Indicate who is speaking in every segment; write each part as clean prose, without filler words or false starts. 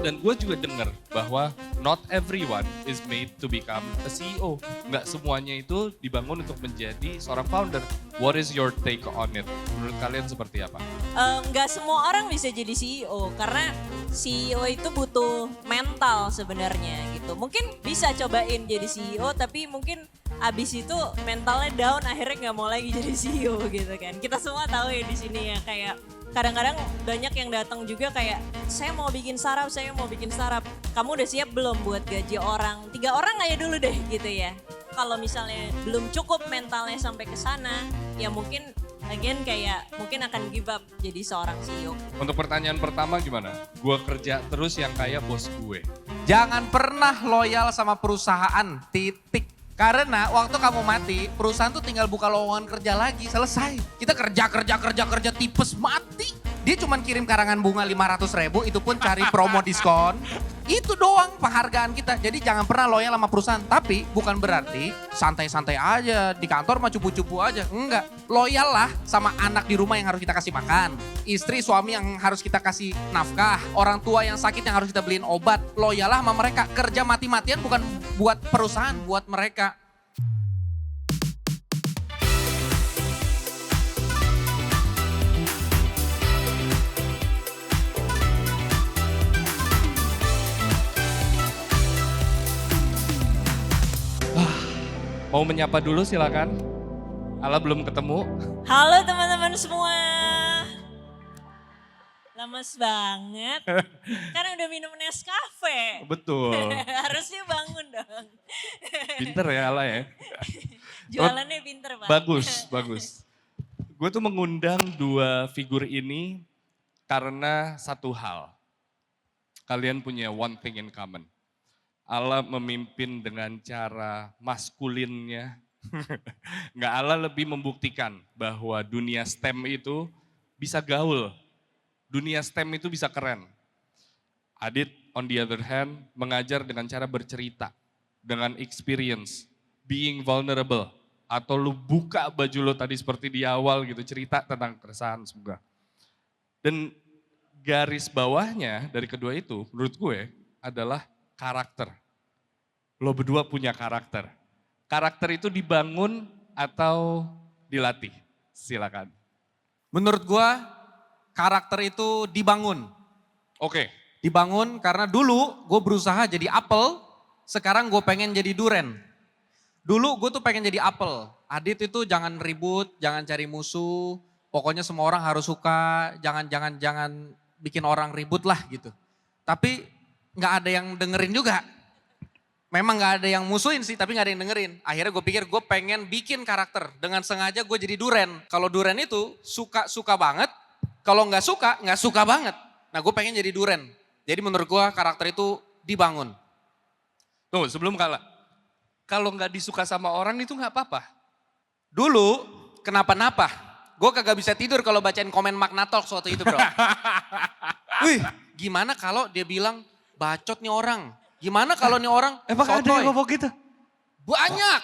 Speaker 1: Dan gue juga dengar bahwa not everyone is made to become a CEO. Nggak semuanya itu dibangun untuk menjadi seorang founder. What is your take on it? Menurut kalian seperti apa?
Speaker 2: Nggak semua orang bisa jadi CEO karena CEO itu butuh mental sebenarnya gitu. Mungkin bisa cobain jadi CEO tapi mungkin abis itu mentalnya down akhirnya nggak mau lagi jadi CEO gitu kan. Kita semua tahu ya di sini ya kayak kadang-kadang banyak yang datang juga kayak saya mau bikin startup, saya mau bikin startup. Kamu udah siap belum buat gaji orang? 3 orang aja dulu deh gitu ya. Kalau misalnya belum cukup mentalnya sampai ke sana, ya mungkin again kayak mungkin akan give up jadi seorang CEO.
Speaker 1: Untuk pertanyaan pertama gimana? Gue kerja terus yang kayak bos gue.
Speaker 3: Jangan pernah loyal sama perusahaan, titik. Karena waktu kamu mati, perusahaan tuh tinggal buka lowongan kerja lagi, selesai. Kita kerja, tipes mati. Dia cuma kirim karangan bunga 500.000, itu pun cari promo diskon. Itu doang penghargaan kita. Jadi jangan pernah loyal sama perusahaan. Tapi bukan berarti santai-santai aja, di kantor mah cupu-cupu aja. Enggak, loyal lah sama anak di rumah yang harus kita kasih makan. Istri, suami yang harus kita kasih nafkah. Orang tua yang sakit yang harus kita beliin obat. Loyal lah sama mereka. Kerja mati-matian bukan buat perusahaan, buat mereka.
Speaker 1: Mau menyapa dulu silakan. Ala belum ketemu.
Speaker 2: Halo teman-teman semua. Lemes banget. Karena udah minum Nescafe.
Speaker 1: Betul.
Speaker 2: Harusnya bangun dong.
Speaker 1: Pinter ya Ala ya.
Speaker 2: Jualannya pinter Pak.
Speaker 1: Bagus. Gue tuh mengundang dua figur ini karena satu hal. Kalian punya one thing in common. Allah memimpin dengan cara maskulinnya. Nggak, Allah lebih membuktikan bahwa dunia STEM itu bisa gaul. Dunia STEM itu bisa keren. Adit on the other hand mengajar dengan cara bercerita. Dengan experience, being vulnerable. Atau lu buka baju lo tadi seperti di awal gitu, cerita tentang keresahan semoga. Dan garis bawahnya dari kedua itu menurut gue adalah karakter. Lo berdua punya karakter. Karakter itu dibangun atau dilatih? Silakan.
Speaker 3: Menurut gua karakter itu dibangun.
Speaker 1: Oke.
Speaker 3: Dibangun karena dulu gue berusaha jadi apel, sekarang gue pengen jadi duren. Dulu gue tuh pengen jadi apel. Adit itu jangan ribut, jangan cari musuh, pokoknya semua orang harus suka, jangan bikin orang ribut lah gitu. Tapi nggak ada yang dengerin juga. Memang gak ada yang musuhin sih, tapi gak ada yang dengerin. Akhirnya gue pikir gue pengen bikin karakter. Dengan sengaja gue jadi duren. Kalau duren itu suka banget, kalau gak suka banget. Nah gue pengen jadi duren. Jadi menurut gue karakter itu dibangun.
Speaker 1: Tuh sebelum kalah. Kalau gak disuka sama orang itu gak apa-apa.
Speaker 3: Dulu kenapa-napa. Gue kagak bisa tidur kalau bacain komen Magna Talks waktu itu bro. Wih gimana kalau dia bilang bacot nih orang. Gimana kalau nih orang
Speaker 1: Emang ada yang ngomong gitu?
Speaker 3: Banyak.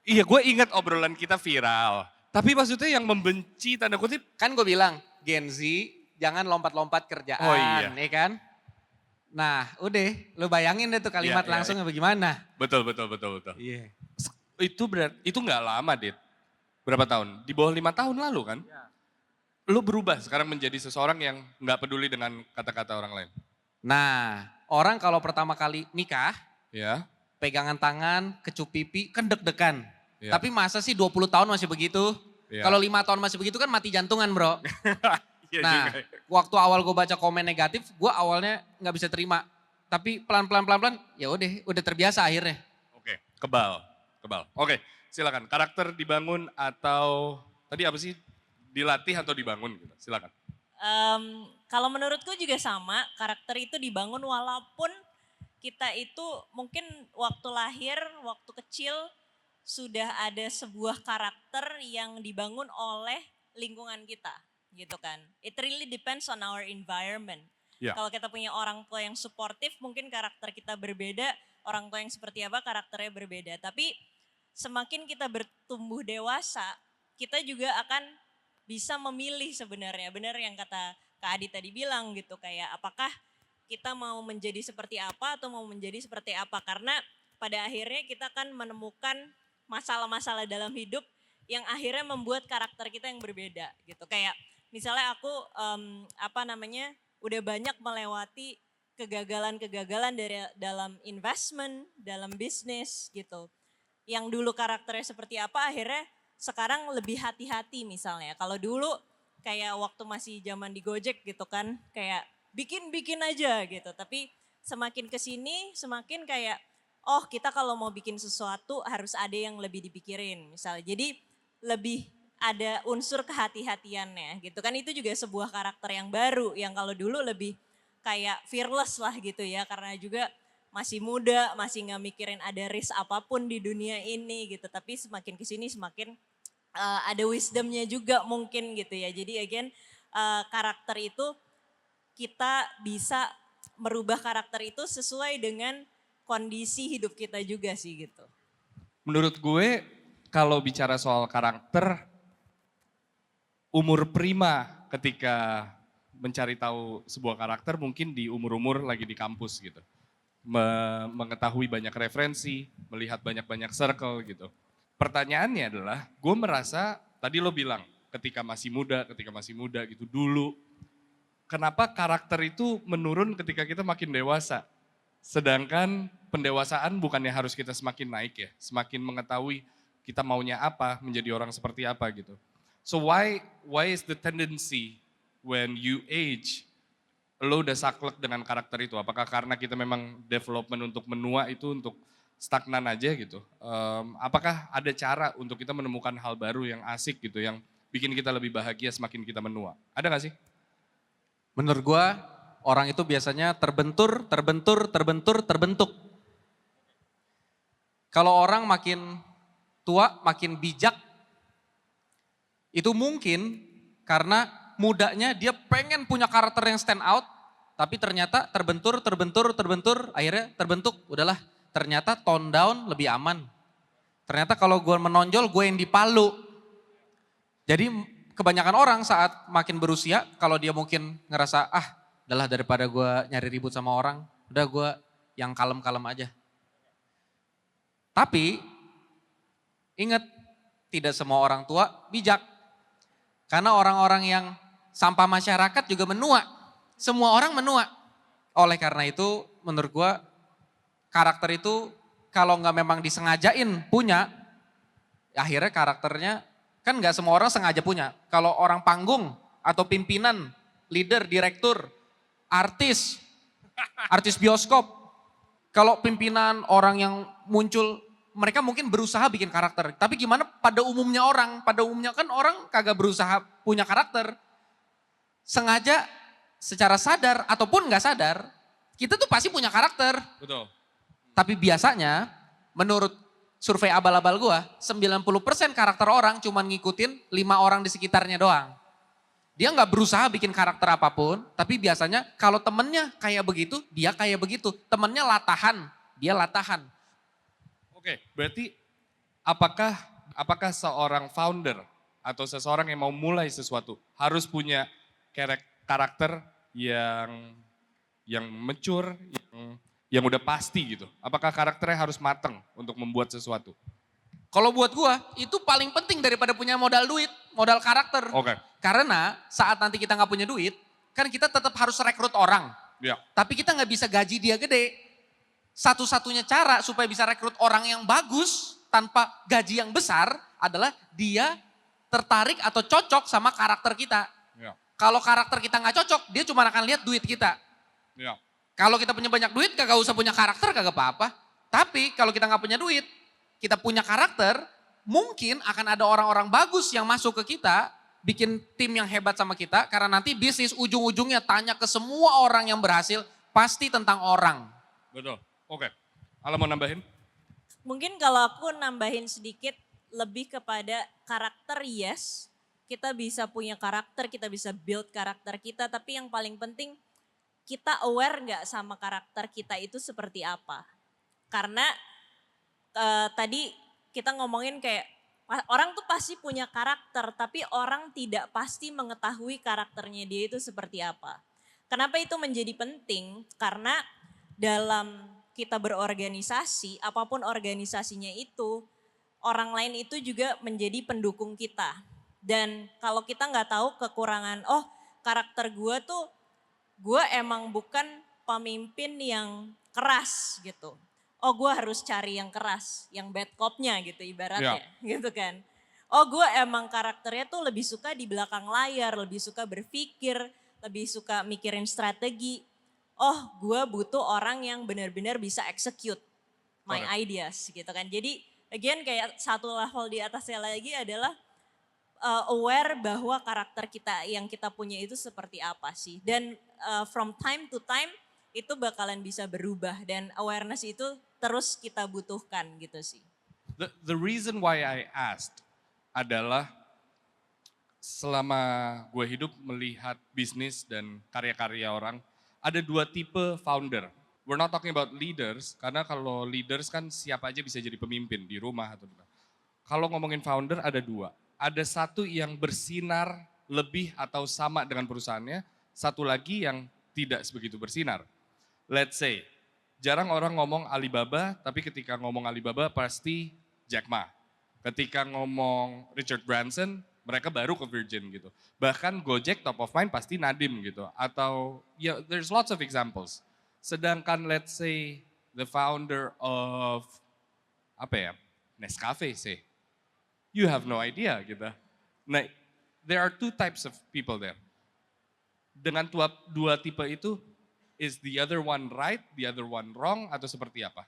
Speaker 1: Iya gue ingat obrolan kita viral. Tapi maksudnya yang membenci tanda kutip.
Speaker 3: Kan gue bilang Gen Z jangan lompat-lompat kerjaan.
Speaker 1: Oh iya.
Speaker 3: Ya kan? Nah udah lu bayangin deh tuh kalimat
Speaker 1: Iya,
Speaker 3: langsung bagaimana.
Speaker 1: Betul.
Speaker 3: Iya.
Speaker 1: Itu gak lama Dit. Berapa tahun? Di bawah 5 tahun lalu kan? Lu berubah sekarang menjadi seseorang yang gak peduli dengan kata-kata orang lain.
Speaker 3: Nah orang kalau pertama kali nikah.
Speaker 1: Ya.
Speaker 3: Pegangan tangan, kecup pipi, kan deg-degan.
Speaker 1: Ya.
Speaker 3: Tapi masa sih 20 tahun masih begitu?
Speaker 1: Ya.
Speaker 3: Kalau 5 tahun masih begitu kan mati jantungan bro.
Speaker 1: Iya
Speaker 3: Nah,
Speaker 1: juga.
Speaker 3: waktu awal gue baca komen negatif, gue awalnya nggak bisa terima. Tapi pelan-pelan, ya udah terbiasa akhirnya.
Speaker 1: Oke, kebal. Oke, silakan. Karakter dibangun atau tadi apa sih? Dilatih atau dibangun gitu. Silakan.
Speaker 2: Kalau menurutku juga sama, karakter itu dibangun walaupun kita itu mungkin waktu lahir, waktu kecil sudah ada sebuah karakter yang dibangun oleh lingkungan kita gitu kan. It really depends on our environment.
Speaker 1: Ya.
Speaker 2: Kalau kita punya orang tua yang suportif mungkin karakter kita berbeda, orang tua yang seperti apa karakternya berbeda. Tapi semakin kita bertumbuh dewasa, kita juga akan bisa memilih sebenarnya. Benar yang kata Kak Adi tadi bilang gitu kayak apakah kita mau menjadi seperti apa atau mau menjadi seperti apa. Karena pada akhirnya kita kan menemukan masalah-masalah dalam hidup yang akhirnya membuat karakter kita yang berbeda gitu. Kayak misalnya aku udah banyak melewati kegagalan-kegagalan dari dalam investment, dalam bisnis gitu. Yang dulu karakternya seperti apa akhirnya sekarang lebih hati-hati misalnya. Kalau dulu kayak waktu masih zaman di Gojek gitu kan, kayak bikin-bikin aja gitu. Tapi semakin kesini semakin kayak, oh kita kalau mau bikin sesuatu harus ada yang lebih dipikirin misalnya. Jadi lebih ada unsur kehati-hatiannya gitu kan. Itu juga sebuah karakter yang baru yang kalau dulu lebih kayak fearless lah gitu ya. Karena juga masih muda, masih nggak mikirin ada risk apapun di dunia ini gitu. Tapi semakin kesini semakin ada wisdomnya juga mungkin gitu ya. Jadi again karakter itu kita bisa merubah karakter itu sesuai dengan kondisi hidup kita juga sih gitu.
Speaker 1: Menurut gue kalau bicara soal karakter, umur prima ketika mencari tahu sebuah karakter mungkin di umur-umur lagi di kampus gitu. Mengetahui banyak referensi, melihat banyak-banyak circle gitu. Pertanyaannya adalah, gue merasa tadi lo bilang ketika masih muda gitu dulu, kenapa karakter itu menurun ketika kita makin dewasa? Sedangkan pendewasaan bukannya harus kita semakin naik ya, semakin mengetahui kita maunya apa, menjadi orang seperti apa gitu. So why is the tendency when you age, lo udah saklek dengan karakter itu? Apakah karena kita memang development untuk menua itu untuk stagnan aja gitu? Apakah ada cara untuk kita menemukan hal baru yang asik gitu, yang bikin kita lebih bahagia semakin kita menua? Ada gak sih?
Speaker 3: Menurut gua orang itu biasanya terbentur. Kalau orang makin tua, makin bijak, itu mungkin karena mudanya dia pengen punya karakter yang stand out, tapi ternyata terbentur, akhirnya terbentuk, udahlah ternyata tone down lebih aman. Ternyata kalau gue menonjol, gue yang dipalu. Jadi kebanyakan orang saat makin berusia, kalau dia mungkin ngerasa, udahlah daripada gue nyari ribut sama orang, udah gue yang kalem-kalem aja. Tapi ingat, tidak semua orang tua bijak. Karena orang-orang yang sampah masyarakat juga menua. Semua orang menua. Oleh karena itu menurut gue karakter itu kalau nggak memang disengajain punya, akhirnya karakternya kan nggak semua orang sengaja punya. Kalau orang panggung atau pimpinan, leader, direktur, artis bioskop, kalau pimpinan orang yang muncul, mereka mungkin berusaha bikin karakter. Tapi gimana pada umumnya orang? Pada umumnya kan orang kagak berusaha punya karakter. Sengaja, secara sadar ataupun nggak sadar, kita tuh pasti punya karakter.
Speaker 1: Betul.
Speaker 3: Tapi biasanya menurut survei abal-abal gua, 90% karakter orang cuma ngikutin 5 orang di sekitarnya doang. Dia nggak berusaha bikin karakter apapun, tapi biasanya kalau temennya kayak begitu, dia kayak begitu. Temennya latahan, dia latahan.
Speaker 1: Oke, berarti apakah seorang founder atau seseorang yang mau mulai sesuatu harus punya karakter yang mature, yang udah pasti gitu? Apakah karakternya harus mateng untuk membuat sesuatu?
Speaker 3: Kalau buat gua itu paling penting daripada punya modal duit, modal karakter.
Speaker 1: Oke.
Speaker 3: Karena saat nanti kita nggak punya duit, kan kita tetap harus rekrut orang.
Speaker 1: Ya.
Speaker 3: Tapi kita nggak bisa gaji dia gede. Satu-satunya cara supaya bisa rekrut orang yang bagus tanpa gaji yang besar adalah dia tertarik atau cocok sama karakter kita.
Speaker 1: Ya.
Speaker 3: Kalau karakter kita nggak cocok, dia cuma akan lihat duit kita.
Speaker 1: Ya.
Speaker 3: Kalau kita punya banyak duit, kagak usah punya karakter, kagak apa-apa. Tapi kalau kita nggak punya duit, kita punya karakter, mungkin akan ada orang-orang bagus yang masuk ke kita, bikin tim yang hebat sama kita, karena nanti bisnis ujung-ujungnya tanya ke semua orang yang berhasil, pasti tentang orang.
Speaker 1: Betul. Oke. Ala mau nambahin?
Speaker 2: Mungkin kalau aku nambahin sedikit lebih kepada karakter, yes. Kita bisa punya karakter, kita bisa build karakter kita, tapi yang paling penting kita aware nggak sama karakter kita itu seperti apa. Karena tadi kita ngomongin kayak orang tuh pasti punya karakter, tapi orang tidak pasti mengetahui karakternya dia itu seperti apa. Kenapa itu menjadi penting? Karena dalam kita berorganisasi, apapun organisasinya itu, orang lain itu juga menjadi pendukung kita. Dan kalau kita nggak tahu kekurangan, oh karakter gue tuh, gue emang bukan pemimpin yang keras gitu. Oh gue harus cari yang keras, yang bad cop-nya gitu ibaratnya gitu kan. Oh gue emang karakternya tuh lebih suka di belakang layar, lebih suka berpikir, lebih suka mikirin strategi. Oh gue butuh orang yang benar-benar bisa execute my ideas gitu kan. Jadi again kayak satu level di atasnya lagi adalah aware bahwa karakter kita yang kita punya itu seperti apa sih. Dan from time to time itu bakalan bisa berubah dan awareness itu terus kita butuhkan gitu sih.
Speaker 1: The reason why I asked adalah selama gue hidup melihat bisnis dan karya-karya orang, ada dua tipe founder. We're not talking about leaders, karena kalau leaders kan siapa aja bisa jadi pemimpin di rumah atau di mana. Kalau ngomongin founder ada dua. Ada satu yang bersinar lebih atau sama dengan perusahaannya, satu lagi yang tidak sebegitu bersinar. Let's say, jarang orang ngomong Alibaba, tapi ketika ngomong Alibaba pasti Jack Ma. Ketika ngomong Richard Branson, mereka baru ke Virgin gitu. Bahkan Gojek top of mind pasti Nadiem gitu. Atau ya there's lots of examples. Sedangkan let's say the founder of Nescafe say, you have no idea gitu. Nah, there are two types of people there. Dengan dua tipe itu, is the other one right, the other one wrong, atau seperti apa?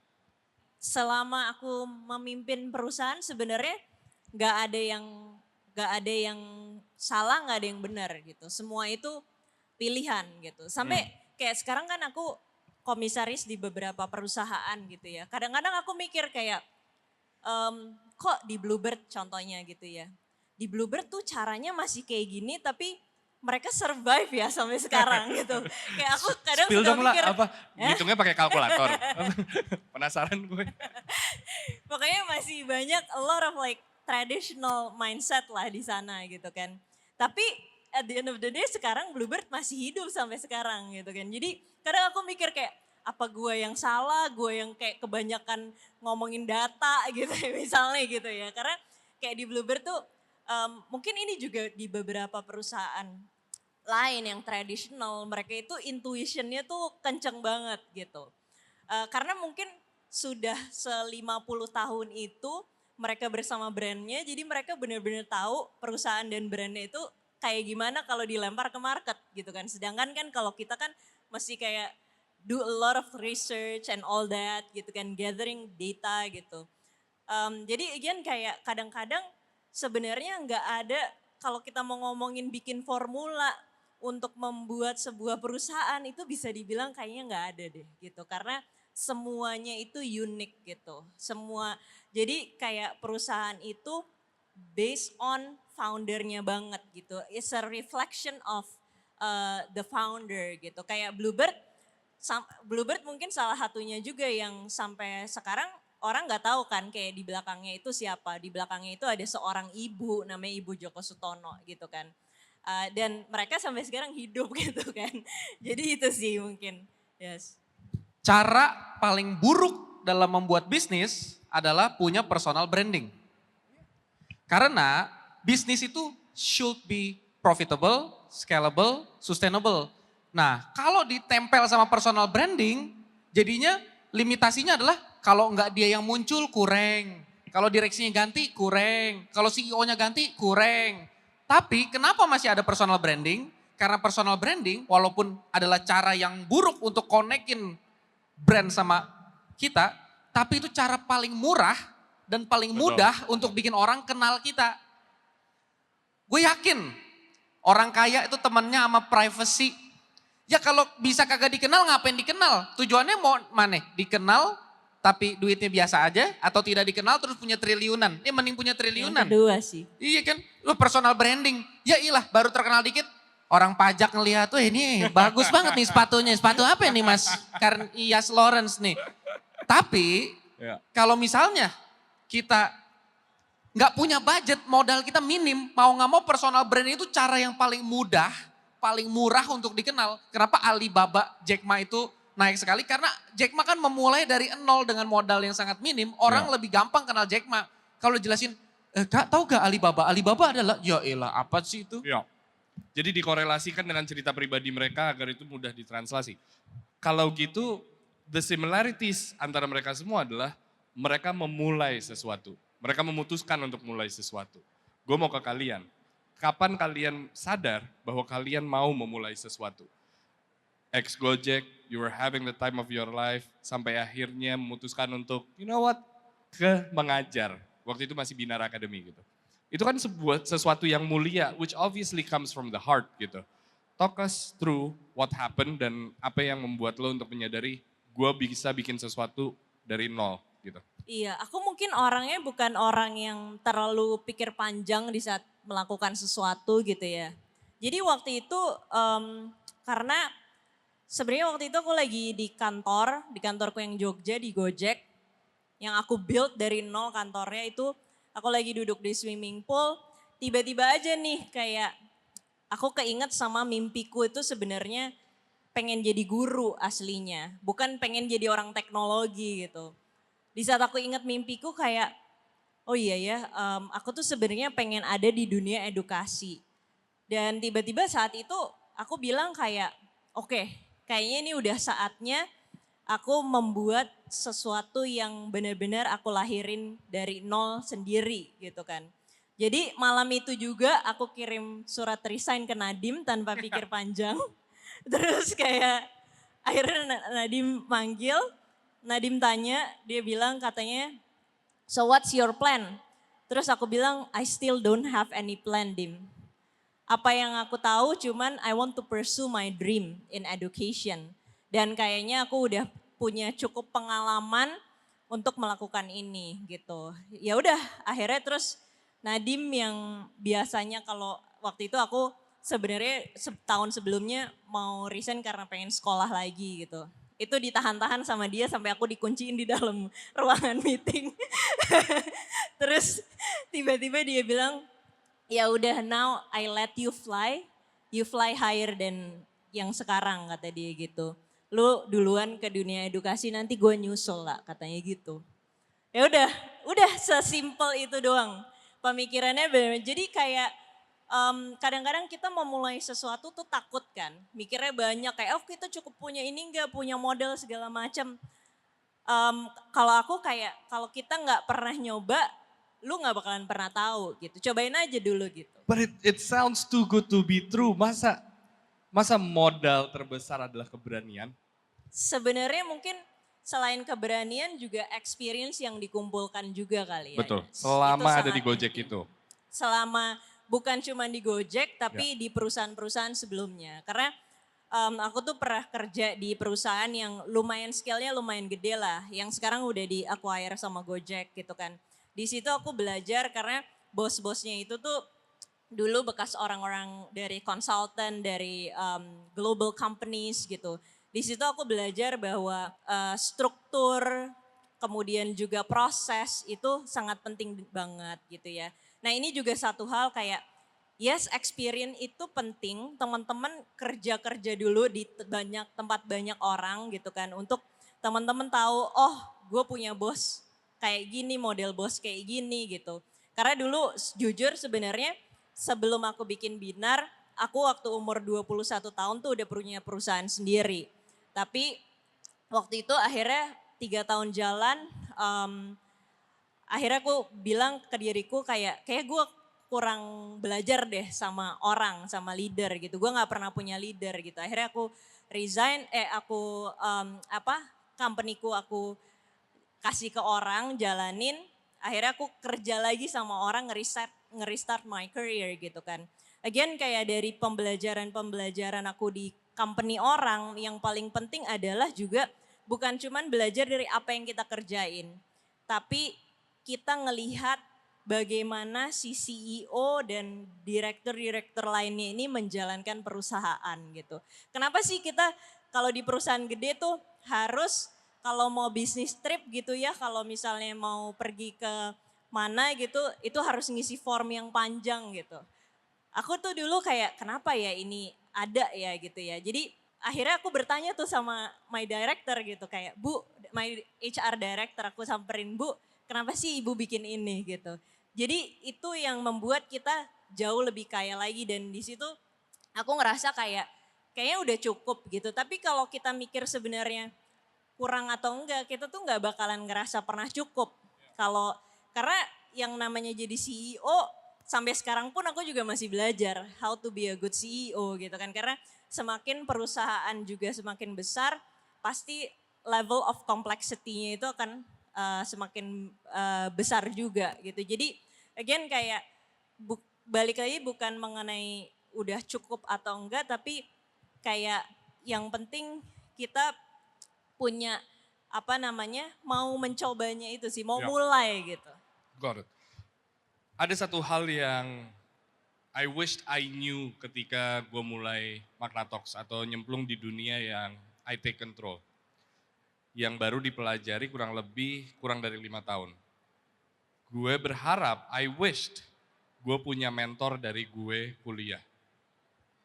Speaker 2: Selama aku memimpin perusahaan sebenarnya nggak ada yang salah, nggak ada yang benar gitu. Semua itu pilihan gitu. Sampai kayak sekarang kan aku komisaris di beberapa perusahaan gitu ya. Kadang-kadang aku mikir kayak kok di Bluebird contohnya gitu ya. Di Bluebird tuh caranya masih kayak gini tapi mereka survive ya sampai sekarang gitu. Kayak aku kadang
Speaker 1: Spill
Speaker 2: suka
Speaker 1: dong lah,
Speaker 2: mikir,
Speaker 1: ngitungnya pakai kalkulator. Penasaran gue.
Speaker 2: pokoknya masih banyak a lot of like traditional mindset lah di sana gitu kan. Tapi at the end of the day sekarang Bluebird masih hidup sampai sekarang gitu kan. Jadi kadang aku mikir kayak apa gue yang salah, gue yang kayak kebanyakan ngomongin data gitu misalnya gitu ya. Karena kayak di Bluebird tuh mungkin ini juga di beberapa perusahaan lain yang tradisional, mereka itu intuitionnya tuh kenceng banget gitu. Karena mungkin sudah se-50 tahun itu mereka bersama brandnya, jadi mereka benar-benar tahu perusahaan dan brandnya itu kayak gimana kalau dilempar ke market gitu kan. Sedangkan kan kalau kita kan mesti kayak do a lot of research and all that gitu kan, gathering data gitu. Jadi again kayak kadang-kadang sebenarnya nggak ada, kalau kita mau ngomongin bikin formula untuk membuat sebuah perusahaan itu bisa dibilang kayaknya nggak ada deh gitu. Karena semuanya itu unik gitu. Jadi kayak perusahaan itu based on foundernya banget gitu. It's a reflection of the founder gitu. Kayak Bluebird mungkin salah satunya juga yang sampai sekarang orang nggak tahu kan kayak di belakangnya itu siapa. Di belakangnya itu ada seorang ibu namanya Ibu Joko Sutono gitu kan. Dan mereka sampai sekarang hidup gitu kan. Jadi itu sih mungkin. Yes.
Speaker 3: Cara paling buruk dalam membuat bisnis adalah punya personal branding. Karena bisnis itu should be profitable, scalable, sustainable. Nah kalau ditempel sama personal branding jadinya limitasinya adalah kalau enggak dia yang muncul kurang, kalau direksinya ganti kurang, kalau CEO-nya ganti kurang. Tapi kenapa masih ada personal branding? Karena personal branding walaupun adalah cara yang buruk untuk konekin brand sama kita, tapi itu cara paling murah dan paling mudah untuk bikin orang kenal kita. Gue yakin orang kaya itu temennya sama privacy. Ya kalau bisa kagak dikenal ngapain dikenal? Tujuannya mau mana? Dikenal tapi duitnya biasa aja atau tidak dikenal terus punya triliunan. Dia mending punya triliunan.
Speaker 2: Yang kedua sih.
Speaker 3: Iya kan, lu personal branding. Ya iyalah baru terkenal dikit. Orang pajak ngelihat tuh ini bagus banget nih sepatunya. Sepatu apa nih mas? Karena Yves Lawrence nih. Tapi kalau misalnya kita nggak punya budget, modal kita minim, mau nggak mau personal branding itu cara yang paling mudah paling murah untuk dikenal. Kenapa Alibaba, Jack Ma itu naik sekali? Karena Jack Ma kan memulai dari nol dengan modal yang sangat minim. Orang
Speaker 1: Ya.
Speaker 3: lebih gampang kenal Jack Ma. Kalau jelasin, Kak tahu gak Alibaba? Alibaba adalah, ya elah apa sih itu?
Speaker 1: Ya. Jadi dikorelasikan dengan cerita pribadi mereka agar itu mudah ditranslasi. Kalau gitu, the similarities antara mereka semua adalah mereka memulai sesuatu. Mereka memutuskan untuk mulai sesuatu. Gue mau ke kalian. Kapan kalian sadar bahwa kalian mau memulai sesuatu? Ex Gojek, you were having the time of your life, sampai akhirnya memutuskan untuk, you know what, ke mengajar. Waktu itu masih Binar Academy gitu. Itu kan sesuatu yang mulia, which obviously comes from the heart gitu. Talk us through what happened dan apa yang membuat lo untuk menyadari gue bisa bikin sesuatu dari nol gitu.
Speaker 2: Iya, aku mungkin orangnya bukan orang yang terlalu pikir panjang di saat melakukan sesuatu gitu ya. Jadi waktu itu karena sebenarnya waktu itu aku lagi di kantorku yang Jogja di Gojek. Yang aku build dari nol kantornya itu aku lagi duduk di swimming pool. Tiba-tiba aja nih kayak aku keinget sama mimpiku itu sebenarnya pengen jadi guru aslinya. Bukan pengen jadi orang teknologi gitu. Di saat aku ingat mimpiku kayak, oh iya ya, aku tuh sebenarnya pengen ada di dunia edukasi. Dan tiba-tiba saat itu aku bilang kayak, oke, kayaknya ini udah saatnya aku membuat sesuatu yang benar-benar aku lahirin dari nol sendiri gitu kan. Jadi malam itu juga aku kirim surat resign ke Nadim tanpa pikir panjang. Terus kayak akhirnya Nadim manggil, Nadim tanya, dia bilang katanya, so what's your plan? Terus aku bilang, I still don't have any plan, Dim. Apa yang aku tahu cuman I want to pursue my dream in education. Dan kayaknya aku udah punya cukup pengalaman untuk melakukan ini gitu. Ya udah, akhirnya terus Nadim yang biasanya kalau waktu itu aku sebenarnya setahun sebelumnya mau resign karena pengen sekolah lagi gitu. Itu ditahan-tahan sama dia sampai aku dikunciin di dalam ruangan meeting. Terus tiba-tiba dia bilang, ya udah now I let you fly higher than yang sekarang kata dia gitu. Lu duluan ke dunia edukasi nanti gue nyusul lah katanya gitu. Ya udah sesimpel itu doang. Pemikirannya benar. Jadi kayak kadang-kadang kita memulai sesuatu tuh takut kan. Mikirnya banyak kayak oh kita cukup punya ini enggak, punya modal segala macam. Kalau aku kayak kalau kita nggak pernah nyoba, lu nggak bakalan pernah tahu gitu. Cobain aja dulu gitu.
Speaker 1: But it sounds too good to be true. Masa modal terbesar adalah keberanian?
Speaker 2: Sebenarnya mungkin selain keberanian juga experience yang dikumpulkan juga kali ya.
Speaker 1: Betul,
Speaker 2: Itu
Speaker 1: selama ada
Speaker 2: sangat
Speaker 1: di Gojek
Speaker 2: penting.
Speaker 1: itu.
Speaker 2: Selama bukan cuma di Gojek
Speaker 1: Ya.
Speaker 2: tapi di perusahaan-perusahaan sebelumnya. Karena aku tuh pernah kerja di perusahaan yang lumayan scale-nya lumayan gede lah. Yang sekarang udah di acquire sama Gojek gitu kan. Di situ aku belajar karena bos-bosnya itu tuh dulu bekas orang-orang dari konsultan, dari global companies gitu. Di situ aku belajar bahwa struktur, kemudian juga proses itu sangat penting banget gitu ya. Nah ini juga satu hal kayak, yes experience itu penting, teman-teman kerja-kerja dulu di tempat banyak orang gitu kan. Untuk teman-teman tahu, oh gue punya bos kayak gini, model bos kayak gini gitu. Karena dulu jujur sebenarnya sebelum aku bikin Binar, aku waktu umur 21 tahun tuh udah punya perusahaan sendiri. Tapi waktu itu akhirnya 3 tahun jalan, akhirnya aku bilang ke diriku kayak gue kurang belajar deh sama orang, sama leader gitu. Gue gak pernah punya leader gitu. Akhirnya aku resign, company-ku aku kasih ke orang, jalanin. Akhirnya aku kerja lagi sama orang nge-restart my career gitu kan. Again kayak dari pembelajaran aku di company orang yang paling penting adalah juga bukan cuman belajar dari apa yang kita kerjain. Tapi kita ngelihat bagaimana si CEO dan direktur-direktur lainnya ini menjalankan perusahaan gitu. Kenapa sih kita kalau di perusahaan gede tuh harus kalau mau bisnis trip gitu ya, kalau misalnya mau pergi ke mana gitu, itu harus ngisi form yang panjang gitu. Aku tuh dulu kayak kenapa ya ini ada ya gitu ya. Jadi akhirnya aku bertanya tuh sama my director gitu kayak, Bu, my HR director, aku samperin, Bu, kenapa sih ibu bikin ini gitu. Jadi itu yang membuat kita jauh lebih kaya lagi dan di situ aku ngerasa kayak kayaknya udah cukup gitu. Tapi kalau kita mikir sebenarnya kurang atau enggak, kita tuh nggak bakalan ngerasa pernah cukup. Kalau karena yang namanya jadi CEO sampai sekarang pun aku juga masih belajar how to be a good CEO gitu kan. Karena semakin perusahaan juga semakin besar, pasti level of complexity-nya itu akan semakin besar juga gitu. Jadi again kayak balik lagi bukan mengenai udah cukup atau enggak, tapi kayak yang penting kita punya apa namanya mau mencobanya itu sih, mau
Speaker 1: Ya.
Speaker 2: mulai gitu.
Speaker 1: Got it. Ada satu hal yang I wished I knew ketika gue mulai Magna Talks atau nyemplung di dunia yang I take control. Yang baru dipelajari kurang dari 5 tahun. Gue berharap, I wished gue punya mentor dari gue kuliah.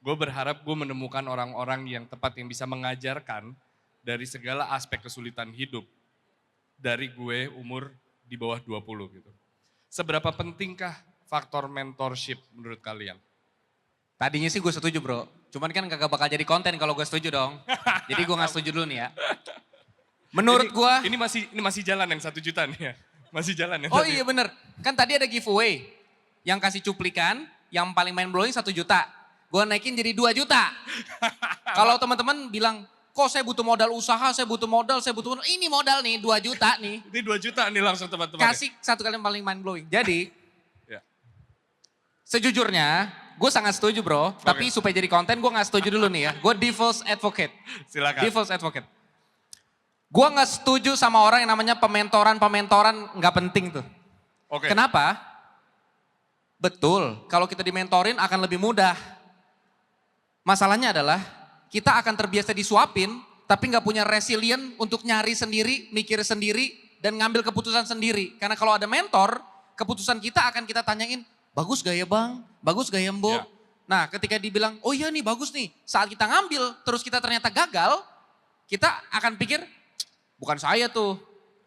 Speaker 1: Gue berharap gue menemukan orang-orang yang tepat yang bisa mengajarkan dari segala aspek kesulitan hidup dari gue umur di bawah 20 gitu. Seberapa pentingkah faktor mentorship menurut kalian?
Speaker 3: Tadinya sih gue setuju bro, cuman kan kagak bakal jadi konten kalau gue setuju dong. Jadi gue gak setuju dulu nih ya. Menurut gue...
Speaker 1: Ini masih jalan yang 1 juta nih ya? Masih jalan yang
Speaker 3: Oh
Speaker 1: tadi?
Speaker 3: iya bener, kan tadi ada giveaway. Yang kasih cuplikan, yang paling mind blowing 1 juta. Gue naikin jadi 2 juta. Kalau teman-teman bilang, kok saya butuh modal usaha, saya butuh modal, ini modal nih 2 juta nih.
Speaker 1: Ini 2 juta nih langsung teman-teman.
Speaker 3: Kasih satu kali yang paling mind blowing. Jadi,
Speaker 1: Ya.
Speaker 3: sejujurnya gue sangat setuju bro. Tapi supaya jadi konten gue gak setuju dulu nih ya. Gue devil's advocate.
Speaker 1: Silakan.
Speaker 3: Devil's advocate. Gue gak setuju sama orang yang namanya pementoran gak penting tuh.
Speaker 1: Oke.
Speaker 3: Kenapa? Betul, kalau kita dimentorin akan lebih mudah. Masalahnya adalah kita akan terbiasa disuapin, tapi nggak punya resilient untuk nyari sendiri, mikir sendiri, dan ngambil keputusan sendiri. Karena kalau ada mentor, keputusan kita akan kita tanyain, bagus gak ya bang? Bagus gak ya mbok?
Speaker 1: Ya.
Speaker 3: Nah ketika dibilang, oh iya nih bagus nih. Saat kita ngambil, terus kita ternyata gagal, kita akan pikir, bukan saya tuh.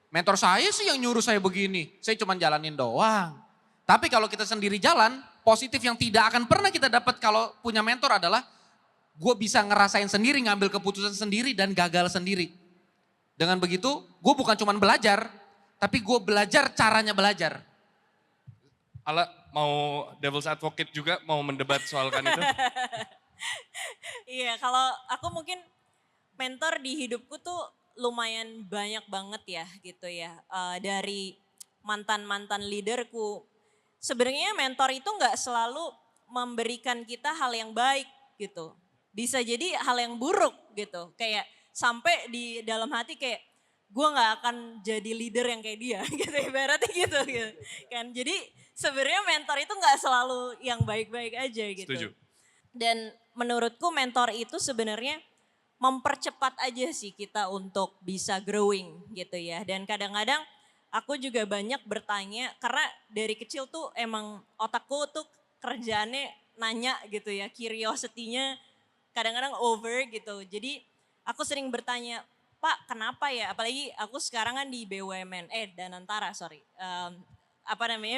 Speaker 3: Mentor saya sih yang nyuruh saya begini. Saya cuma jalanin doang. Tapi kalau kita sendiri jalan, positif yang tidak akan pernah kita dapat kalau punya mentor adalah gue bisa ngerasain sendiri, ngambil keputusan sendiri dan gagal sendiri. Dengan begitu, gue bukan cuma belajar, tapi gue belajar caranya belajar.
Speaker 1: Ala mau devil's advocate juga mau mendebat soalkan itu?
Speaker 2: Iya, kalau aku mungkin mentor di hidupku tuh lumayan banyak banget ya gitu ya. Dari mantan-mantan leaderku. Sebenarnya mentor itu nggak selalu memberikan kita hal yang baik gitu. Bisa jadi hal yang buruk gitu. Kayak sampai di dalam hati kayak gue nggak akan jadi leader yang kayak dia gitu. Ibaratnya gitu. Kan jadi sebenarnya mentor itu nggak selalu yang baik-baik aja gitu.
Speaker 1: Setuju.
Speaker 2: Dan menurutku mentor itu sebenarnya mempercepat aja sih kita untuk bisa growing gitu ya. Dan kadang-kadang aku juga banyak bertanya karena dari kecil tuh emang otakku tuh kerjaannya nanya gitu ya. Curiosity-nya kadang-kadang over gitu. Jadi aku sering bertanya, Pak kenapa ya? Apalagi aku sekarang kan di BUMN, Danantara sorry.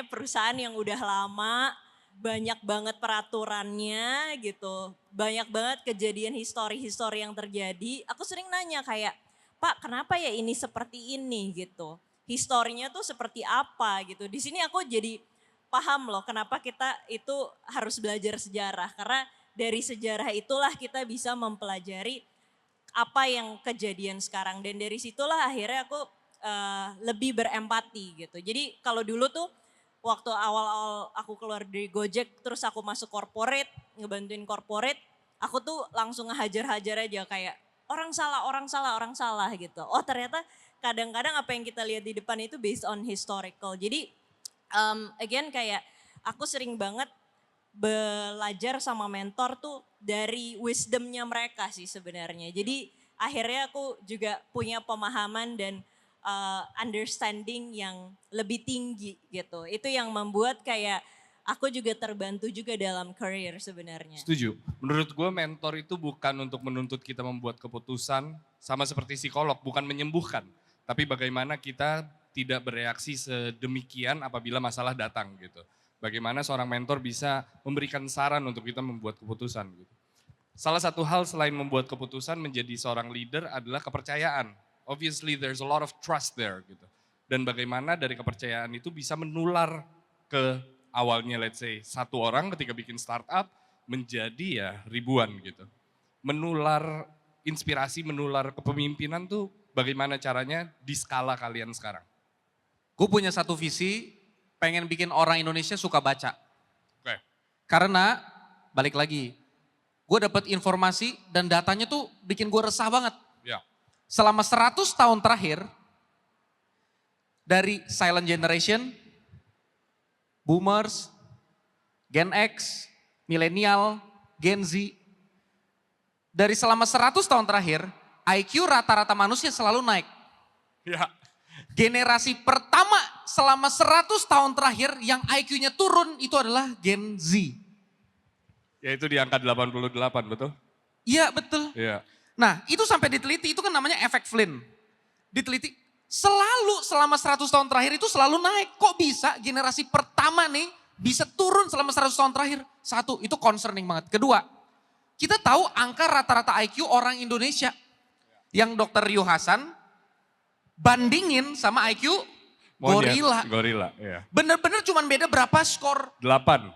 Speaker 2: Perusahaan yang udah lama, banyak banget peraturannya gitu. Banyak banget kejadian histori-histori yang terjadi. Aku sering nanya kayak, Pak kenapa ya ini seperti ini gitu. Historinya tuh seperti apa gitu. Di sini aku jadi paham loh kenapa kita itu harus belajar sejarah. Karena dari sejarah itulah kita bisa mempelajari apa yang kejadian sekarang. Dan dari situlah akhirnya aku lebih berempati gitu. Jadi kalau dulu tuh waktu awal-awal aku keluar dari Gojek terus aku masuk corporate, ngebantuin corporate, aku tuh langsung ngehajar-hajar aja kayak orang salah gitu. Oh ternyata kadang-kadang apa yang kita lihat di depan itu based on historical. Jadi again kayak aku sering banget belajar sama mentor tuh dari wisdomnya mereka sih sebenarnya. Jadi akhirnya aku juga punya pemahaman dan understanding yang lebih tinggi gitu. Itu yang membuat kayak aku juga terbantu juga dalam career sebenarnya.
Speaker 1: Setuju. Menurut gue mentor itu bukan untuk menuntut kita membuat keputusan, sama seperti psikolog, bukan menyembuhkan. Tapi bagaimana kita tidak bereaksi sedemikian apabila masalah datang gitu. Bagaimana seorang mentor bisa memberikan saran untuk kita membuat keputusan gitu. Salah satu hal selain membuat keputusan menjadi seorang leader adalah kepercayaan. Obviously there's a lot of trust there gitu. Dan bagaimana dari kepercayaan itu bisa menular ke awalnya let's say satu orang ketika bikin startup menjadi ya ribuan gitu. Menular inspirasi, menular kepemimpinan tuh bagaimana caranya di skala kalian sekarang?
Speaker 3: Gue punya satu visi, pengen bikin orang Indonesia suka baca.
Speaker 1: Oke.
Speaker 3: Karena balik lagi, gue dapat informasi dan datanya tuh bikin gue resah banget.
Speaker 1: Ya.
Speaker 3: Selama 100 tahun terakhir, dari silent generation, boomers, Gen X, milenial, Gen Z. Dari selama 100 tahun terakhir, IQ rata-rata manusia selalu naik.
Speaker 1: Ya.
Speaker 3: Generasi pertama selama 100 tahun terakhir yang IQ-nya turun itu adalah Gen Z.
Speaker 1: Yaitu di angka 88, betul?
Speaker 3: Iya betul.
Speaker 1: Iya.
Speaker 3: Nah itu sampai diteliti, itu kan namanya efek Flynn. Diteliti, selalu selama 100 tahun terakhir itu selalu naik. Kok bisa generasi pertama nih bisa turun selama 100 tahun terakhir? Satu, itu concerning banget. Kedua, kita tahu angka rata-rata IQ orang Indonesia. Yang Dr. Rio Hasan bandingin sama IQ gorila.
Speaker 1: Gorila, iya.
Speaker 3: Bener-bener cuman beda berapa skor?
Speaker 1: 8.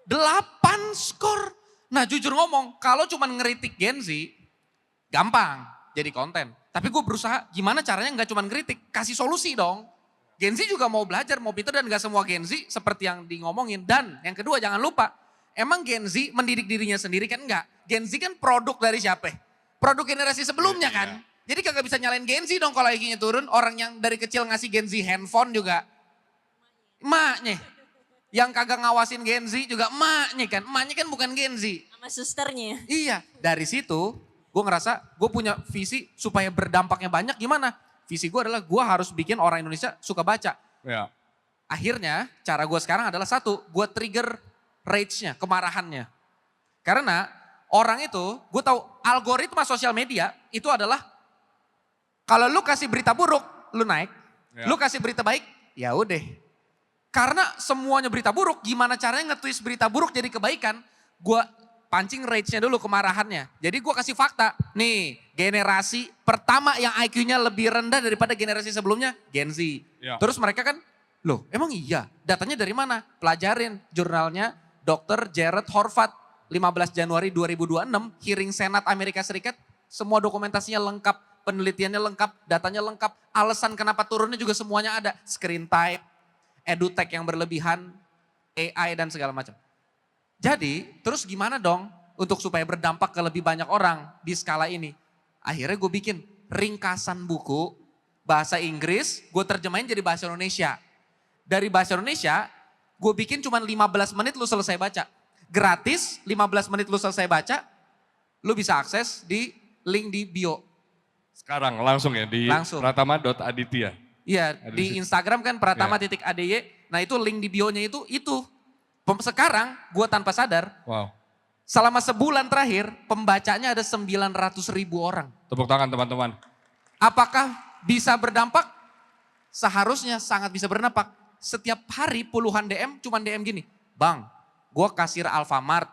Speaker 3: 8 skor. Nah jujur ngomong, kalau cuman ngeritik Gen Z, gampang jadi konten. Tapi gue berusaha gimana caranya nggak cuman ngeritik, kasih solusi dong. Gen Z juga mau belajar, mau pintar dan gak semua Gen Z seperti yang di ngomongin. Dan yang kedua jangan lupa, emang Gen Z mendidik dirinya sendiri kan enggak. Gen Z kan produk dari siapa? Produk generasi sebelumnya
Speaker 1: Iya.
Speaker 3: kan. Jadi kagak bisa nyalain Gen Z dong kalau IQ-nya turun. Orang yang dari kecil ngasih Gen Z handphone juga emaknya. Yang kagak ngawasin Gen Z juga emaknya kan. Emaknya kan bukan Gen Z.
Speaker 2: Sama susternya.
Speaker 3: Iya, dari situ gue ngerasa gue punya visi supaya berdampaknya banyak gimana. Visi gue adalah gue harus bikin orang Indonesia suka baca.
Speaker 1: Ya.
Speaker 3: Akhirnya cara gue sekarang adalah satu, gue trigger rage-nya, kemarahannya. Karena orang itu, gue tahu algoritma sosial media itu adalah kalau lu kasih berita buruk, lu naik.
Speaker 1: Ya.
Speaker 3: Lu kasih berita baik, ya udah. Karena semuanya berita buruk, gimana caranya nge-twist berita buruk jadi kebaikan? Gue pancing rage-nya dulu, kemarahannya. Jadi gue kasih fakta. Nih, generasi pertama yang IQ-nya lebih rendah daripada generasi sebelumnya, Gen Z.
Speaker 1: Ya.
Speaker 3: Terus mereka kan, loh emang iya? Datanya dari mana? Pelajarin jurnalnya Dr. Jared Horvath, 15 Januari 2026, hearing Senat Amerika Serikat, semua dokumentasinya lengkap. Penelitiannya lengkap, datanya lengkap, alasan kenapa turunnya juga semuanya ada. Screen time, edutech yang berlebihan, AI dan segala macam. Jadi terus gimana dong untuk supaya berdampak ke lebih banyak orang di skala ini. Akhirnya gue bikin ringkasan buku bahasa Inggris, gue terjemahin jadi bahasa Indonesia. Dari bahasa Indonesia, gue bikin cuma 15 menit lu selesai baca. Gratis, 15 menit lu selesai baca, lu bisa akses di link di bio.
Speaker 1: Sekarang langsung ya di
Speaker 3: Langsung.
Speaker 1: pratama.aditya.
Speaker 3: Iya,
Speaker 1: Ada
Speaker 3: di
Speaker 1: di situ.
Speaker 3: Instagram kan pratama.ady. Nah itu link di bio-nya itu. Sekarang gue tanpa sadar,
Speaker 1: Wow.
Speaker 3: selama sebulan terakhir pembacanya ada 900.000 orang.
Speaker 1: Tepuk tangan teman-teman.
Speaker 3: Apakah bisa berdampak? Seharusnya sangat bisa berdampak. Setiap hari puluhan DM, cuman DM gini. Bang, gue kasir Alfamart,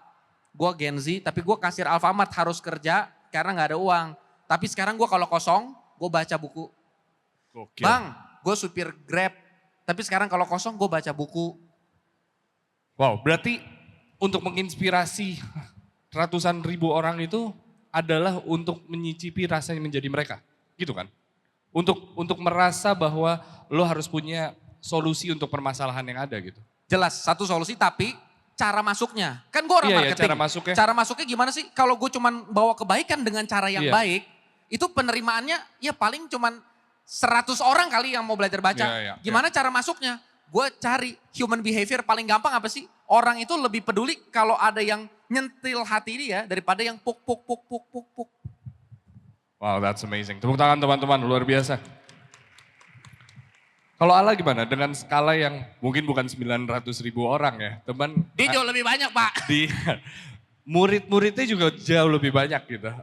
Speaker 3: gue Gen Z, tapi gue kasir Alfamart harus kerja karena gak ada uang. Tapi sekarang gue kalau kosong, gue baca buku.
Speaker 1: Gokil.
Speaker 3: Bang, gue supir Grab, tapi sekarang kalau kosong gue baca buku.
Speaker 1: Wow, berarti untuk menginspirasi ratusan ribu orang itu adalah untuk menyicipi rasanya menjadi mereka. Gitu kan? Untuk merasa bahwa lo harus punya solusi untuk permasalahan yang ada gitu.
Speaker 3: Jelas, satu solusi tapi cara masuknya. Kan gue orang
Speaker 1: Iya,
Speaker 3: marketing.
Speaker 1: cara masuknya.
Speaker 3: Cara masuknya gimana sih? Kalau gue cuman bawa kebaikan dengan cara yang
Speaker 1: Iya.
Speaker 3: baik, itu penerimaannya ya paling cuman 100 orang kali yang mau belajar baca.
Speaker 1: Iya, iya,
Speaker 3: Gimana cara masuknya? Gue cari human behavior paling gampang apa sih? Orang itu lebih peduli kalau ada yang nyentil hati dia daripada yang puk.
Speaker 1: Wow, that's amazing. Tepuk tangan teman-teman, luar biasa. Kalau Ala gimana? Dengan skala yang mungkin bukan 900.000 orang ya, teman.
Speaker 3: Dia jauh lebih banyak Pak.
Speaker 1: Di murid-muridnya juga jauh lebih banyak gitu.